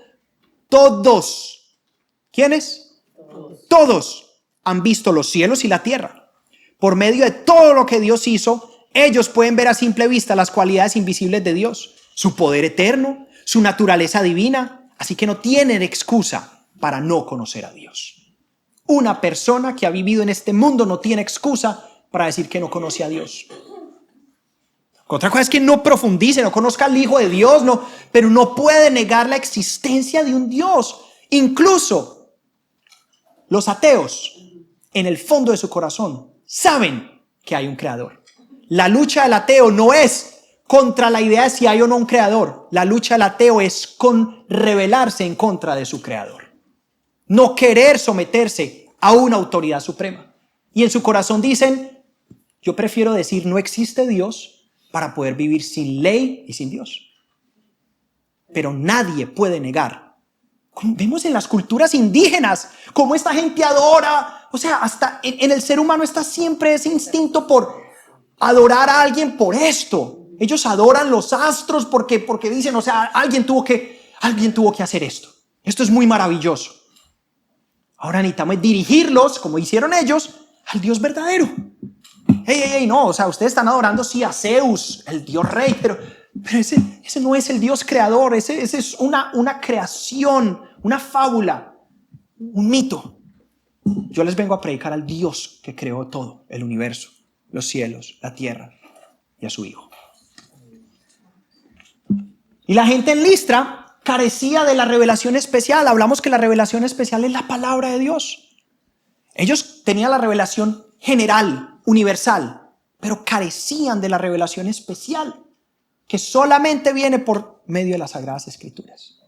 [SPEAKER 1] todos, ¿quiénes? Todos han visto los cielos y la tierra. Por medio de todo lo que Dios hizo, ellos pueden ver a simple vista las cualidades invisibles de Dios, su poder eterno, su naturaleza divina, así que no tienen excusa para no conocer a Dios. Una persona que ha vivido en este mundo no tiene excusa para decir que no conoce a Dios. Otra cosa es que no profundice, no conozca al Hijo de Dios, pero no puede negar la existencia de un Dios. Incluso los ateos, en el fondo de su corazón, saben que hay un creador. La lucha del ateo no es contra la idea de si hay o no un creador. La lucha del ateo es con rebelarse en contra de su creador. No querer someterse a una autoridad suprema. Y en su corazón dicen, yo prefiero decir no existe Dios para poder vivir sin ley y sin Dios. Pero nadie puede negar. Vemos en las culturas indígenas cómo esta gente adora. O sea, hasta en el ser humano está siempre ese instinto por adorar a alguien por esto. Ellos adoran los astros porque dicen, o sea, alguien tuvo que hacer esto. Esto es muy maravilloso. Ahora necesitamos dirigirlos, como hicieron ellos, al Dios verdadero. No, o sea, ustedes están adorando sí a Zeus, el Dios rey, pero ese no es el Dios creador, ese es una creación, una fábula, un mito. Yo les vengo a predicar al Dios que creó todo, el universo, los cielos, la tierra y a su Hijo. Y la gente en Listra carecía de la revelación especial. Hablamos que la revelación especial es la palabra de Dios. Ellos tenían la revelación general, universal, pero carecían de la revelación especial, que solamente viene por medio de las Sagradas Escrituras.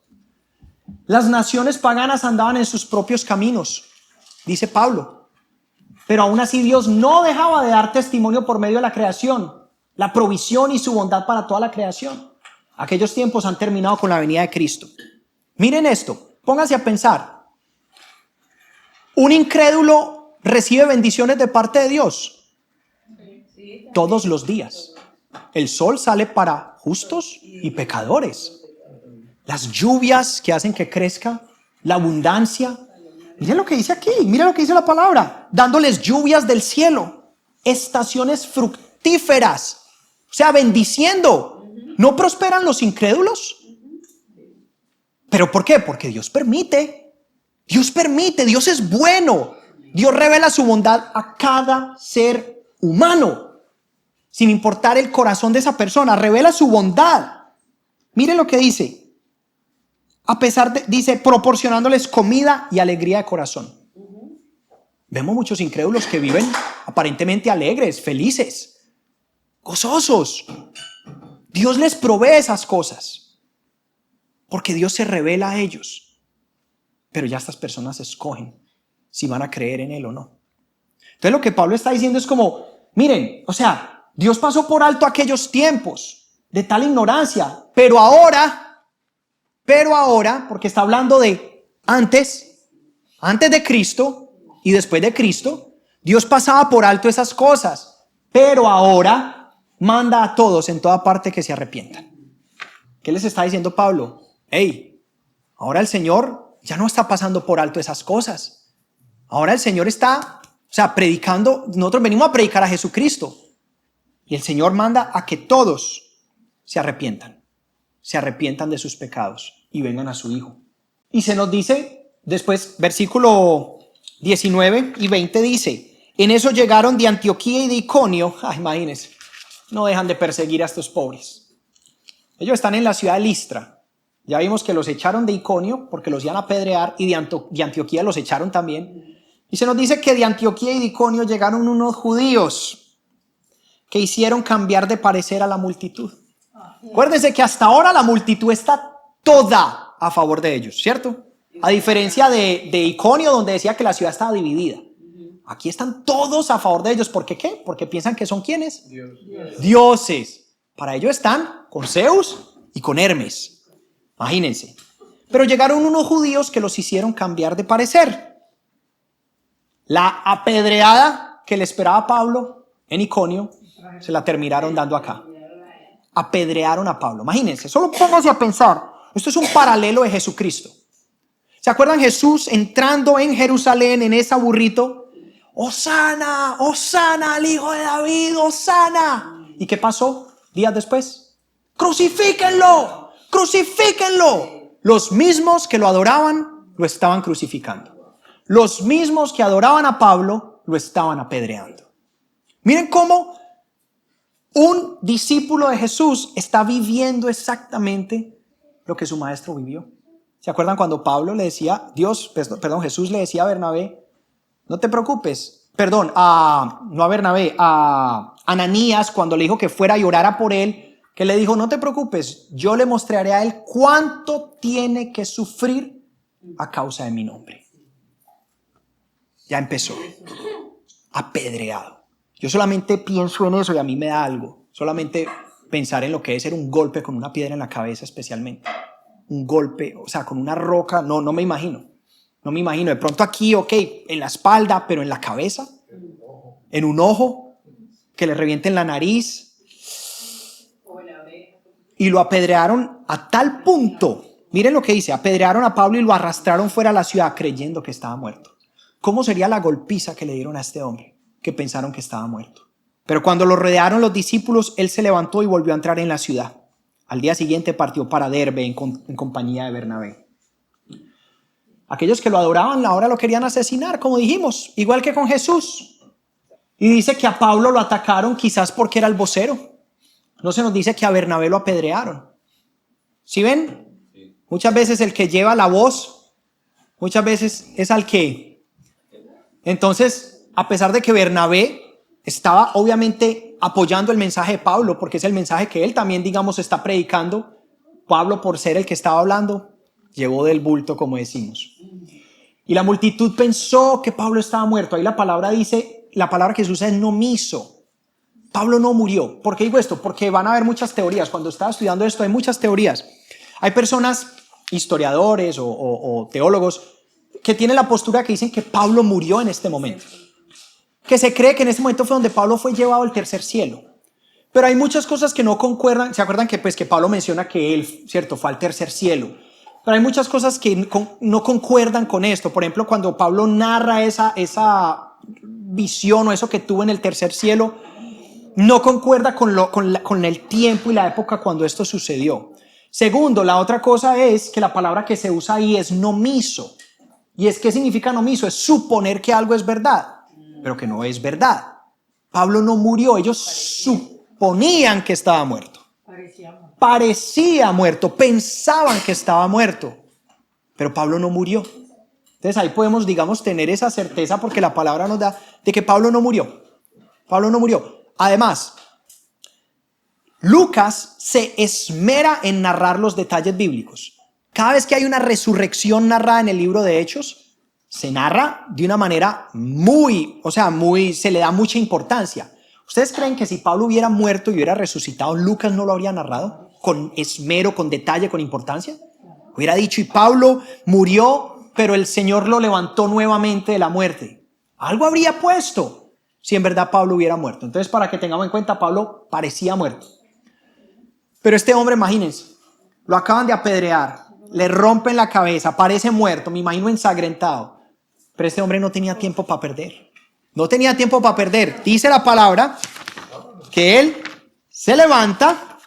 [SPEAKER 1] Las naciones paganas andaban en sus propios caminos, dice Pablo, pero aún así Dios no dejaba de dar testimonio por medio de la creación, la provisión y su bondad para toda la creación. Aquellos tiempos han terminado con la venida de Cristo. Miren esto, pónganse a pensar. ¿Un incrédulo recibe bendiciones de parte de Dios? Todos los días. El sol sale para justos y pecadores. Las lluvias que hacen que crezca, la abundancia. Miren lo que dice aquí, miren lo que dice la palabra. Dándoles lluvias del cielo, estaciones fructíferas. O sea, bendiciendo. ¿No prosperan los incrédulos? ¿Pero por qué? Porque Dios permite. Dios permite, Dios es bueno. Dios revela su bondad a cada ser humano, sin importar el corazón de esa persona. Revela su bondad. Mire lo que dice. A pesar de, dice, proporcionándoles comida y alegría de corazón. Vemos muchos incrédulos que viven aparentemente alegres, felices, gozosos. Dios les provee esas cosas porque Dios se revela a ellos. Pero ya estas personas escogen si van a creer en Él o no. Entonces lo que Pablo está diciendo es como, miren, o sea, Dios pasó por alto aquellos tiempos de tal ignorancia, pero ahora, porque está hablando de antes de Cristo y después de Cristo, Dios pasaba por alto esas cosas, pero ahora manda a todos en toda parte que se arrepientan. ¿Qué les está diciendo Pablo? Hey, ahora el Señor ya no está pasando por alto esas cosas. Ahora el Señor está, predicando. Nosotros venimos a predicar a Jesucristo. Y el Señor manda a que todos se arrepientan de sus pecados y vengan a su Hijo. Y se nos dice, después, versículo 19 y 20 dice, en eso llegaron de Antioquía y de Iconio. Imagínense, no dejan de perseguir a estos pobres. Ellos están en la ciudad de Listra. Ya vimos que los echaron de Iconio porque los iban a apedrear, y de Antioquía los echaron también. Y se nos dice que de Antioquía y de Iconio llegaron unos judíos que hicieron cambiar de parecer a la multitud. Acuérdense que hasta ahora la multitud está toda a favor de ellos, ¿cierto? A diferencia de Iconio, donde decía que la ciudad estaba dividida. Aquí están todos a favor de ellos. ¿Por qué qué? Porque piensan que son ¿quiénes? Dioses. Para ellos están con Zeus y con Hermes. Imagínense. Pero llegaron unos judíos que los hicieron cambiar de parecer. La apedreada que le esperaba a Pablo en Iconio se la terminaron dando acá. Apedrearon a Pablo. Imagínense, solo pónganse a pensar. Esto es un paralelo de Jesucristo. ¿Se acuerdan Jesús entrando en Jerusalén en ese burrito? ¡Hosana! ¡Hosana al Hijo de David! ¡Hosana! ¿Y qué pasó días después? ¡Crucifíquenlo! ¡Crucifíquenlo! Los mismos que lo adoraban lo estaban crucificando. Los mismos que adoraban a Pablo lo estaban apedreando. Miren cómo un discípulo de Jesús está viviendo exactamente lo que su maestro vivió. ¿Se acuerdan cuando Pablo le decía, Jesús le decía a Bernabé, no te preocupes, a Ananías, cuando le dijo que fuera y orara por él, que le dijo, no te preocupes, yo le mostraré a él cuánto tiene que sufrir a causa de mi nombre. Ya empezó, apedreado. Yo solamente pienso en eso y a mí me da algo. Solamente pensar en lo que es ser un golpe con una piedra en la cabeza, especialmente. Un golpe, con una roca, no me imagino. No me imagino. De pronto aquí, en la espalda, pero en la cabeza, en un ojo, que le revienten la nariz. Y lo apedrearon a tal punto, miren lo que dice, apedrearon a Pablo y lo arrastraron fuera de la ciudad creyendo que estaba muerto. ¿Cómo sería la golpiza que le dieron a este hombre? Que pensaron que estaba muerto. Pero cuando lo rodearon los discípulos, él se levantó y volvió a entrar en la ciudad. Al día siguiente partió para Derbe en compañía de Bernabé. Aquellos que lo adoraban ahora lo querían asesinar, como dijimos, igual que con Jesús. Y dice que a Pablo lo atacaron quizás porque era el vocero. No se nos dice que a Bernabé lo apedrearon. ¿Sí ven? Muchas veces el que lleva la voz, muchas veces es al que. Entonces, a pesar de que Bernabé estaba obviamente apoyando el mensaje de Pablo, porque es el mensaje que él también, está predicando, Pablo, por ser el que estaba hablando, llevó del bulto, como decimos. Y la multitud pensó que Pablo estaba muerto. Ahí la palabra que se usa es nomiso. Pablo no murió. ¿Por qué digo esto? Porque van a haber muchas teorías. Cuando estaba estudiando esto hay muchas teorías. Hay personas, historiadores o teólogos, que tienen la postura que dicen que Pablo murió en este momento. Que se cree que en este momento fue donde Pablo fue llevado al tercer cielo. Pero hay muchas cosas que no concuerdan. ¿Se acuerdan que Pablo menciona que él, cierto, fue al tercer cielo? Pero hay muchas cosas que no concuerdan con esto. Por ejemplo, cuando Pablo narra esa visión o eso que tuvo en el tercer cielo, no concuerda con el tiempo y la época cuando esto sucedió. Segundo, la otra cosa es que la palabra que se usa ahí es nomiso. ¿Y es qué significa nomiso? Es suponer que algo es verdad, pero que no es verdad. Pablo no murió, ellos suponían que estaba muerto. Parecía muerto, pensaban que estaba muerto, pero Pablo no murió. Entonces ahí podemos, digamos, tener esa certeza porque la palabra nos da de que Pablo no murió. Pablo no murió. Además, Lucas se esmera en narrar los detalles bíblicos. Cada vez que hay una resurrección narrada en el libro de Hechos, se narra de una manera se le da mucha importancia. ¿Ustedes creen que si Pablo hubiera muerto y hubiera resucitado, Lucas no lo habría narrado con esmero, con detalle, con importancia? Hubiera dicho, y Pablo murió, pero el Señor lo levantó nuevamente de la muerte. Algo habría puesto si en verdad Pablo hubiera muerto. Entonces, para que tengamos en cuenta, Pablo parecía muerto. Pero este hombre, imagínense, lo acaban de apedrear, le rompen la cabeza, parece muerto, me imagino ensangrentado. Pero este hombre no tenía tiempo para perder. No tenía tiempo para perder. Dice la palabra que él se levanta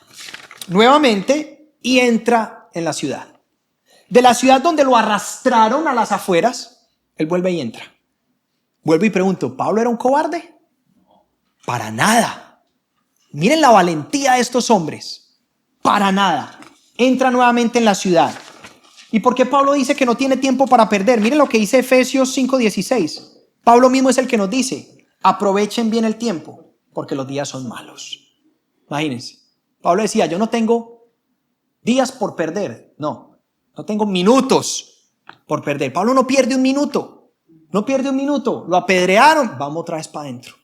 [SPEAKER 1] nuevamente y entra en la ciudad. De la ciudad donde lo arrastraron a las afueras, él vuelve y entra. Vuelvo y pregunto, ¿Pablo era un cobarde? Para nada. Miren la valentía de estos hombres. Para nada. Entra nuevamente en la ciudad. ¿Y por qué Pablo dice que no tiene tiempo para perder? Miren lo que dice Efesios 5:16. Pablo mismo es el que nos dice, aprovechen bien el tiempo, porque los días son malos. Imagínense. Pablo decía, yo no tengo días por perder. No tengo minutos por perder. Pablo no pierde un minuto. No pierde un minuto. Lo apedrearon. Vamos otra vez para adentro.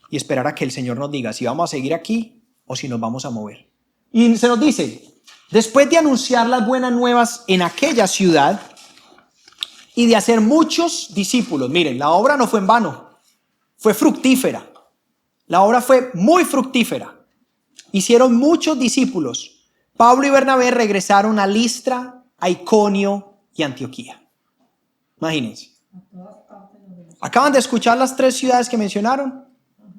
[SPEAKER 1] Y esperar a que el Señor nos diga si vamos a seguir aquí o si nos vamos a mover. Y se nos dice, después de anunciar las buenas nuevas en aquella ciudad y de hacer muchos discípulos. Miren, la obra no fue en vano. Fue fructífera. La obra fue muy fructífera. Hicieron muchos discípulos. Pablo y Bernabé regresaron a Listra, a Iconio y Antioquía. Imagínense. Acaban de escuchar las 3 ciudades que mencionaron.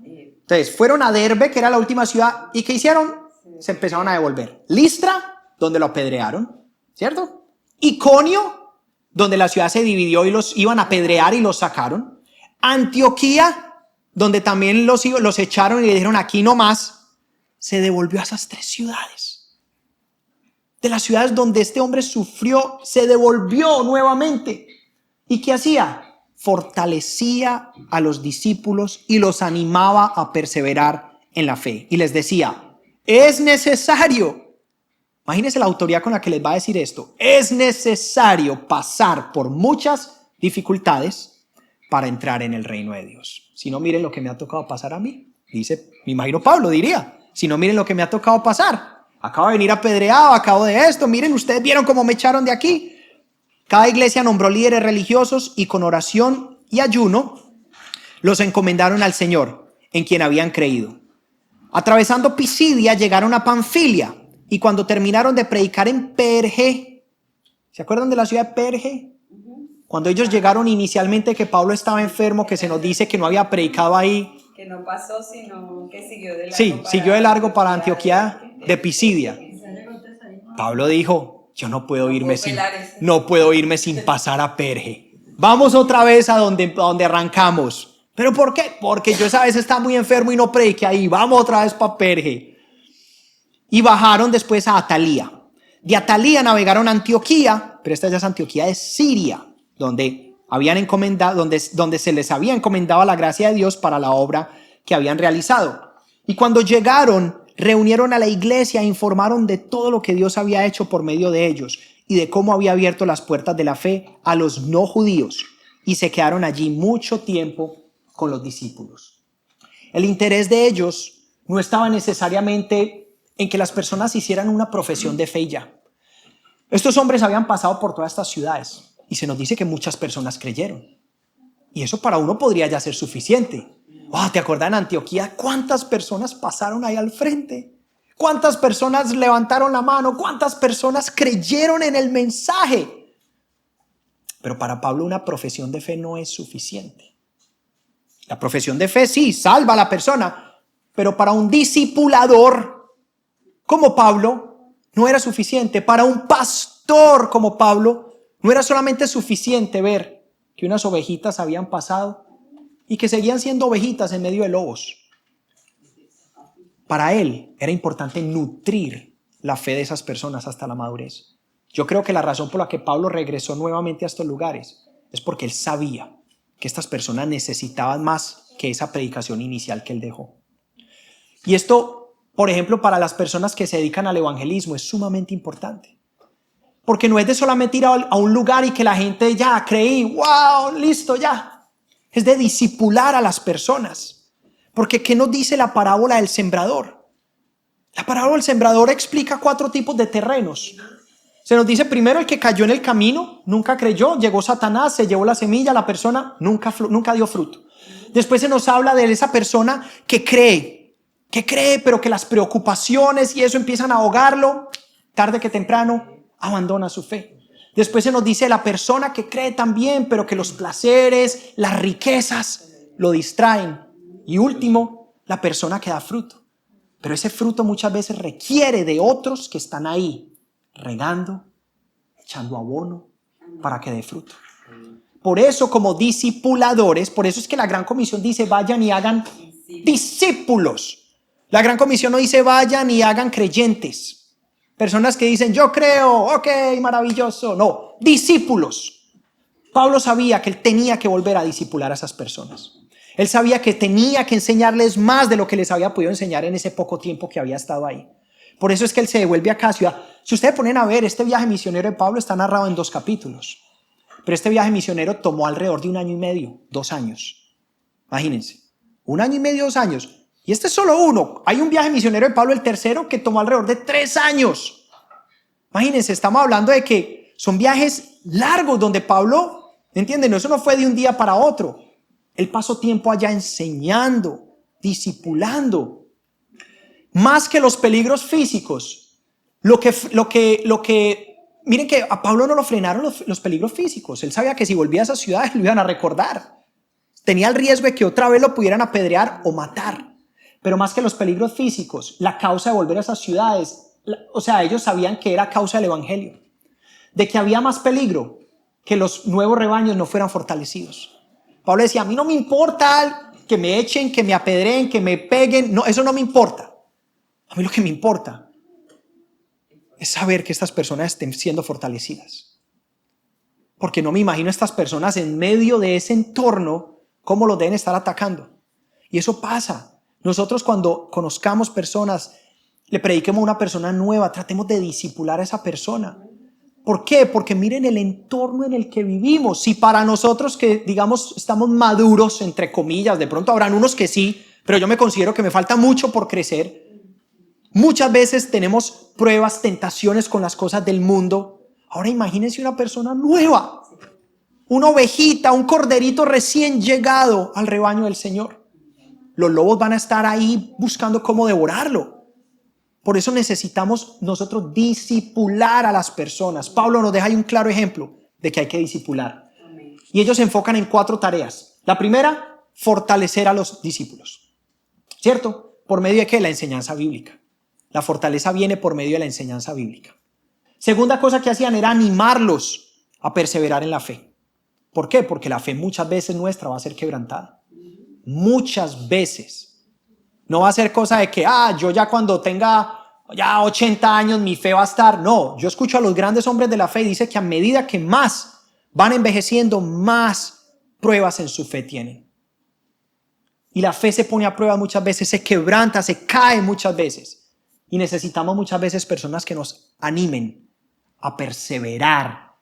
[SPEAKER 1] Entonces, fueron a Derbe, que era la última ciudad, ¿y qué hicieron? Se empezaron a devolver. Listra, donde lo apedrearon, ¿cierto? Iconio, donde la ciudad se dividió y los iban a apedrear y los sacaron. Antioquía, donde también los echaron y le dijeron aquí no más. Se devolvió a esas 3 ciudades. De las ciudades donde este hombre sufrió, se devolvió nuevamente. ¿Y qué hacía? Fortalecía a los discípulos y los animaba a perseverar en la fe. Y les decía, es necesario, imagínense la autoridad con la que les va a decir esto, es necesario pasar por muchas dificultades para entrar en el reino de Dios. Si no, miren lo que me ha tocado pasar a mí. Dice, me imagino Pablo diría, si no, miren lo que me ha tocado pasar. Acabo de venir apedreado, acabo de esto, miren, ustedes vieron cómo me echaron de aquí. Cada iglesia nombró líderes religiosos y con oración y ayuno los encomendaron al Señor, en quien habían creído. Atravesando Pisidia llegaron a Panfilia y cuando terminaron de predicar en Perge, ¿se acuerdan de la ciudad de Perge? Cuando ellos llegaron inicialmente que Pablo estaba enfermo, que se nos dice que no había predicado ahí.
[SPEAKER 3] Que no pasó, sino que siguió de largo.
[SPEAKER 1] Sí, siguió de largo para Antioquía de Pisidia. Pablo dijo, yo no puedo irme sin pasar a Perge. Vamos otra vez a donde arrancamos. ¿Pero por qué? Porque yo esa vez estaba muy enfermo y no prediqué ahí. Vamos otra vez para Perge. Y bajaron después a Atalía. De Atalía navegaron a Antioquía, pero esta ya es Antioquía de Siria, donde se les había encomendado la gracia de Dios para la obra que habían realizado. Y cuando llegaron, reunieron a la iglesia e informaron de todo lo que Dios había hecho por medio de ellos y de cómo había abierto las puertas de la fe a los no judíos. Y se quedaron allí mucho tiempo con los discípulos. El interés de ellos no estaba necesariamente en que las personas hicieran una profesión de fe y ya. Estos hombres habían pasado por todas estas ciudades y se nos dice que muchas personas creyeron. Y eso para uno podría ya ser suficiente. ¿Te acuerdas en Antioquía? ¿Cuántas personas pasaron ahí al frente? ¿Cuántas personas levantaron la mano? ¿Cuántas personas creyeron en el mensaje? Pero para Pablo una profesión de fe no es suficiente. La profesión de fe sí, salva a la persona, pero para un discipulador como Pablo, No era suficiente. Para un pastor como Pablo, no era solamente suficiente ver que unas ovejitas habían pasado y que seguían siendo ovejitas en medio de lobos. Para él era importante nutrir la fe de esas personas hasta la madurez. Yo creo que la razón por la que Pablo regresó nuevamente a estos lugares es porque él sabía que estas personas necesitaban más que esa predicación inicial que él dejó. Y esto, por ejemplo, para las personas que se dedican al evangelismo es sumamente importante. Porque no es de solamente ir a un lugar y que la gente ya creí, wow, listo, ya. Es de discipular a las personas. Porque ¿qué nos dice la parábola del sembrador? La parábola del sembrador explica 4 tipos de terrenos. Se nos dice primero el que cayó en el camino, nunca creyó, llegó Satanás, se llevó la semilla, la persona nunca dio fruto. Después se nos habla de esa persona que cree, pero que las preocupaciones y eso empiezan a ahogarlo, tarde que temprano abandona su fe. Después se nos dice la persona que cree también, pero que los placeres, las riquezas lo distraen. Y último, la persona que da fruto. Pero ese fruto muchas veces requiere de otros que están ahí, regando, echando abono para que dé fruto. Por eso, como discipuladores, por eso es que la Gran Comisión dice vayan y hagan discípulos. La Gran Comisión no dice vayan y hagan creyentes. Personas que dicen yo creo, ok, maravilloso. No, discípulos. Pablo sabía que él tenía que volver a discipular a esas personas. Él sabía que tenía que enseñarles más de lo que les había podido enseñar en ese poco tiempo que había estado ahí. Por eso es que él se devuelve acá a ciudad. Si ustedes ponen a ver, este viaje misionero de Pablo está narrado en 2 capítulos. Pero este viaje misionero tomó alrededor de 1 año y medio, 2 años. Imagínense, 1 año y medio, 2 años. Y este es solo uno. Hay un viaje misionero de Pablo, el tercero, que tomó alrededor de 3 años. Imagínense, estamos hablando de que son viajes largos donde Pablo, ¿entienden? Eso no fue de un día para otro. Él pasó tiempo allá enseñando, discipulando. Más que los peligros físicos, miren que a Pablo no lo frenaron los peligros físicos. Él sabía que si volvía a esas ciudades lo iban a recordar. Tenía el riesgo de que otra vez lo pudieran apedrear o matar. Pero más que los peligros físicos, la causa de volver a esas ciudades, ellos sabían que era causa del evangelio. De que había más peligro que los nuevos rebaños no fueran fortalecidos. Pablo decía, a mí no me importa que me echen, que me apedreen, que me peguen. No, eso no me importa. A mí lo que me importa es saber que estas personas estén siendo fortalecidas. Porque no me imagino a estas personas en medio de ese entorno, cómo los deben estar atacando. Y eso pasa. Nosotros cuando conozcamos personas, le prediquemos a una persona nueva, tratemos de discipular a esa persona. ¿Por qué? Porque miren el entorno en el que vivimos. Si para nosotros que, digamos, estamos maduros, entre comillas, de pronto habrán unos que sí, pero yo me considero que me falta mucho por crecer. Muchas veces tenemos pruebas, tentaciones con las cosas del mundo. Ahora imagínense una persona nueva, una ovejita, un corderito recién llegado al rebaño del Señor. Los lobos van a estar ahí buscando cómo devorarlo. Por eso necesitamos nosotros discipular a las personas. Pablo nos deja ahí un claro ejemplo de que hay que discipular. Y ellos se enfocan en 4 tareas. La primera, fortalecer a los discípulos. ¿Cierto? ¿Por medio de qué? La enseñanza bíblica. La fortaleza viene por medio de la enseñanza bíblica. Segunda cosa que hacían era animarlos a perseverar en la fe. ¿Por qué? Porque la fe muchas veces nuestra va a ser quebrantada. Muchas veces. No va a ser cosa de que, yo ya cuando tenga ya 80 años mi fe va a estar. No, yo escucho a los grandes hombres de la fe y dice que a medida que más van envejeciendo, más pruebas en su fe tienen. Y la fe se pone a prueba muchas veces, se quebranta, se cae muchas veces. Y necesitamos muchas veces personas que nos animen a perseverar,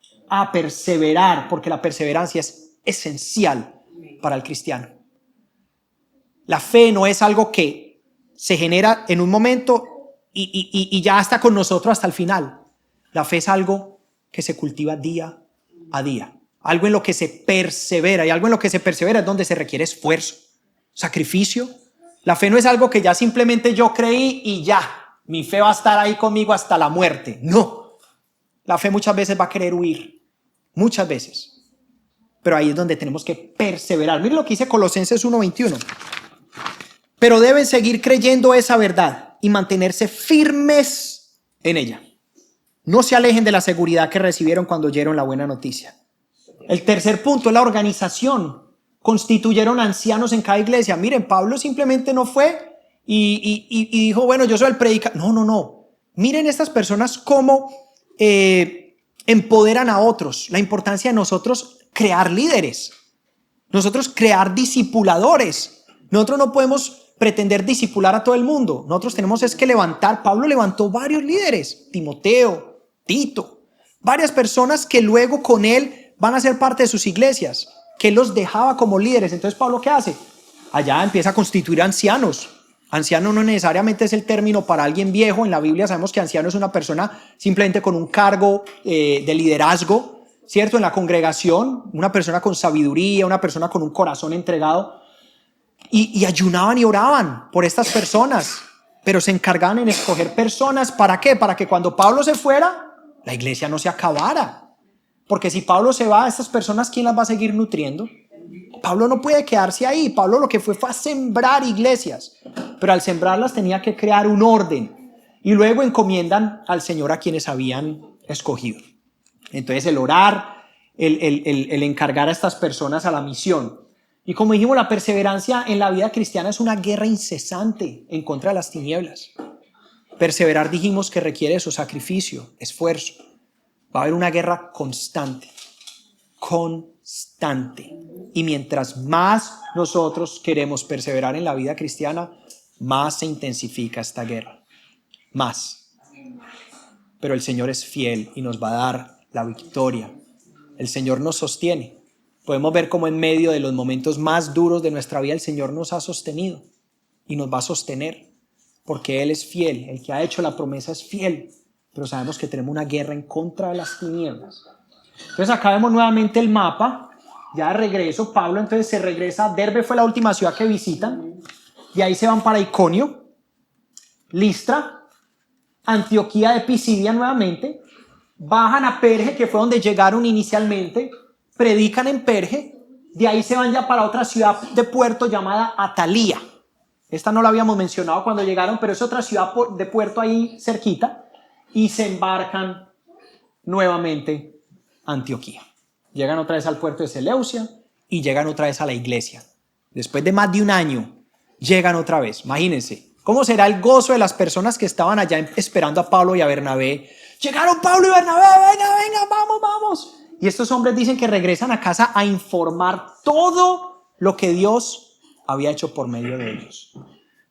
[SPEAKER 1] porque la perseverancia es esencial para el cristiano. La fe no es algo que se genera en un momento y ya está con nosotros hasta el final. La fe es algo que se cultiva día a día, algo en lo que se persevera, y algo en lo que se persevera es donde se requiere esfuerzo, sacrificio. La fe no es algo que ya simplemente yo creí y ya. Mi fe va a estar ahí conmigo hasta la muerte. No. La fe muchas veces va a querer huir. Muchas veces. Pero ahí es donde tenemos que perseverar. Miren lo que dice Colosenses 1:21. Pero deben seguir creyendo esa verdad y mantenerse firmes en ella. no se alejen de la seguridad que recibieron cuando oyeron la buena noticia. El tercer punto es la organización. Constituyeron ancianos en cada iglesia. Miren, Pablo simplemente no fue y dijo, bueno, yo soy el predicador. No. Miren estas personas cómo empoderan a otros. La importancia de nosotros crear líderes. Nosotros crear discipuladores. Nosotros no podemos pretender discipular a todo el mundo. Nosotros tenemos es que levantar. Pablo levantó varios líderes. Timoteo, Tito. Varias personas que luego con él van a ser parte de sus iglesias. Que él los dejaba como líderes. Entonces, ¿Pablo qué hace? Allá empieza a constituir ancianos. Anciano no necesariamente es el término para alguien viejo. En la Biblia sabemos que anciano es una persona simplemente con un cargo de liderazgo, ¿cierto? En la congregación, una persona con sabiduría, una persona con un corazón entregado. Y ayunaban y oraban por estas personas, pero se encargaban en escoger personas. ¿Para qué? Para que cuando Pablo se fuera, la iglesia no se acabara. Porque si Pablo se va, estas personas, ¿quién las va a seguir nutriendo? Pablo no puede quedarse ahí. Pablo lo que fue a sembrar iglesias, pero al sembrarlas tenía que crear un orden y luego encomiendan al Señor a quienes habían escogido. Entonces el orar, el encargar a estas personas a la misión. Y como dijimos, la perseverancia en la vida cristiana es una guerra incesante en contra de las tinieblas. Perseverar, dijimos, que requiere eso, sacrificio, esfuerzo. Va a haber una guerra constante. Y mientras más nosotros queremos perseverar en la vida cristiana, más se intensifica esta guerra. Más. Pero el Señor es fiel y nos va a dar la victoria. El Señor nos sostiene. Podemos ver cómo en medio de los momentos más duros de nuestra vida el Señor nos ha sostenido y nos va a sostener porque Él es fiel. El que ha hecho la promesa es fiel. Pero sabemos que tenemos una guerra en contra de las tinieblas. Entonces acá vemos nuevamente el mapa, ya de regreso. Pablo entonces se regresa. Derbe fue la última ciudad que visitan. De ahí se van para Iconio, Listra, Antioquía de Pisidia nuevamente. Bajan a Perge, que fue donde llegaron inicialmente. Predican en Perge. De ahí se van ya para otra ciudad de puerto llamada Atalía. Esta no la habíamos mencionado cuando llegaron, pero es otra ciudad de puerto ahí cerquita. Y se embarcan nuevamente a Antioquía. Llegan otra vez al puerto de Seleucia y llegan otra vez a la iglesia. Después de más de un año, llegan otra vez. Imagínense, ¿cómo será el gozo de las personas que estaban allá esperando a Pablo y a Bernabé? Llegaron Pablo y Bernabé, venga, vamos. Y estos hombres dicen que regresan a casa a informar todo lo que Dios había hecho por medio de ellos.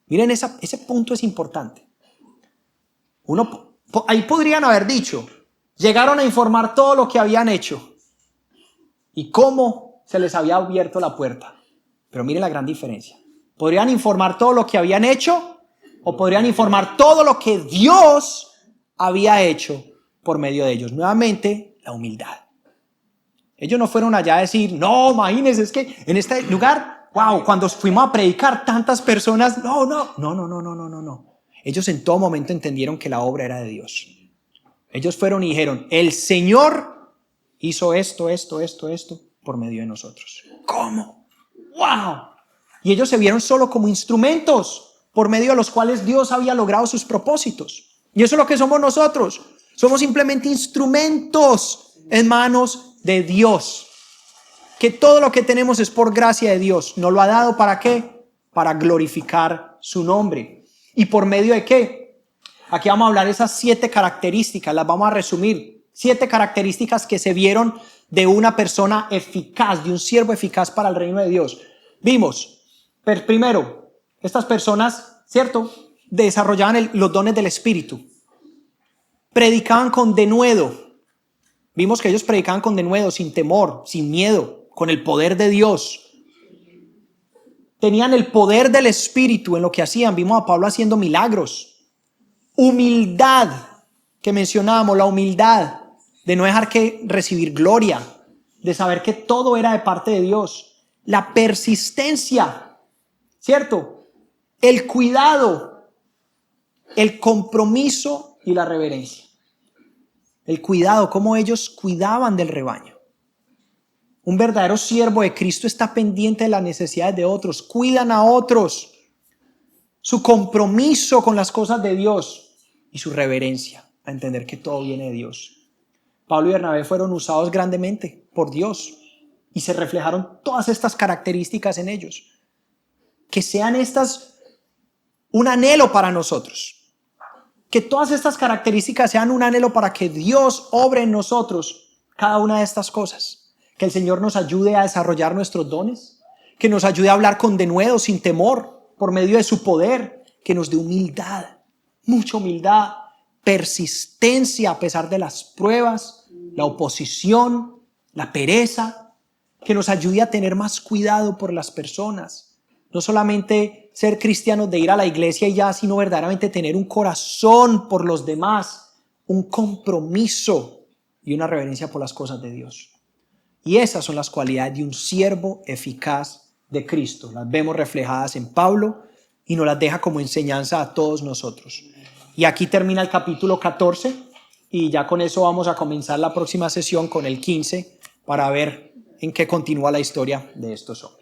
[SPEAKER 1] Miren, ese punto es importante. Ahí podrían haber dicho, llegaron a informar todo lo que habían hecho y cómo se les había abierto la puerta. Pero miren la gran diferencia. Podrían informar todo lo que habían hecho o podrían informar todo lo que Dios había hecho por medio de ellos. Nuevamente, la humildad. Ellos no fueron allá a decir, no, imagínense, es que en este lugar, wow, cuando fuimos a predicar tantas personas, no. Ellos en todo momento entendieron que la obra era de Dios. Ellos fueron y dijeron, el Señor hizo esto por medio de nosotros. ¿Cómo? ¡Wow! Y ellos se vieron solo como instrumentos por medio de los cuales Dios había logrado sus propósitos. Y eso es lo que somos nosotros. Somos simplemente instrumentos en manos de Dios. Que todo lo que tenemos es por gracia de Dios. ¿Nos lo ha dado para qué? Para glorificar su nombre. ¿Y por medio de qué? Aquí vamos a hablar de esas 7 características, las vamos a resumir. 7 características que se vieron de una persona eficaz, de un siervo eficaz para el reino de Dios. Vimos, primero, estas personas, ¿cierto?, desarrollaban los dones del Espíritu. Predicaban con denuedo. Vimos que ellos predicaban con denuedo, sin temor, sin miedo, con el poder de Dios. Tenían el poder del Espíritu en lo que hacían. Vimos a Pablo haciendo milagros. Humildad, que mencionábamos, la humildad de no dejar que recibir gloria, de saber que todo era de parte de Dios. La persistencia, ¿cierto? El cuidado, el compromiso y la reverencia. El cuidado, cómo ellos cuidaban del rebaño. Un verdadero siervo de Cristo está pendiente de las necesidades de otros, cuidan a otros, su compromiso con las cosas de Dios y su reverencia. a entender que todo viene de Dios. Pablo y Bernabé fueron usados grandemente por Dios y se reflejaron todas estas características en ellos. Que sean estas un anhelo para nosotros. Que todas estas características sean un anhelo para que Dios obre en nosotros cada una de estas cosas. Que el Señor nos ayude a desarrollar nuestros dones. Que nos ayude a hablar con denuedo, sin temor, por medio de su poder. Que nos dé humildad, mucha humildad, persistencia a pesar de las pruebas, la oposición, la pereza. Que nos ayude a tener más cuidado por las personas. No solamente ser cristianos de ir a la iglesia y ya, sino verdaderamente tener un corazón por los demás, un compromiso y una reverencia por las cosas de Dios. Y esas son las cualidades de un siervo eficaz de Cristo. Las vemos reflejadas en Pablo y nos las deja como enseñanza a todos nosotros. Y aquí termina el capítulo 14 y ya con eso vamos a comenzar la próxima sesión con el 15 para ver en qué continúa la historia de estos hombres.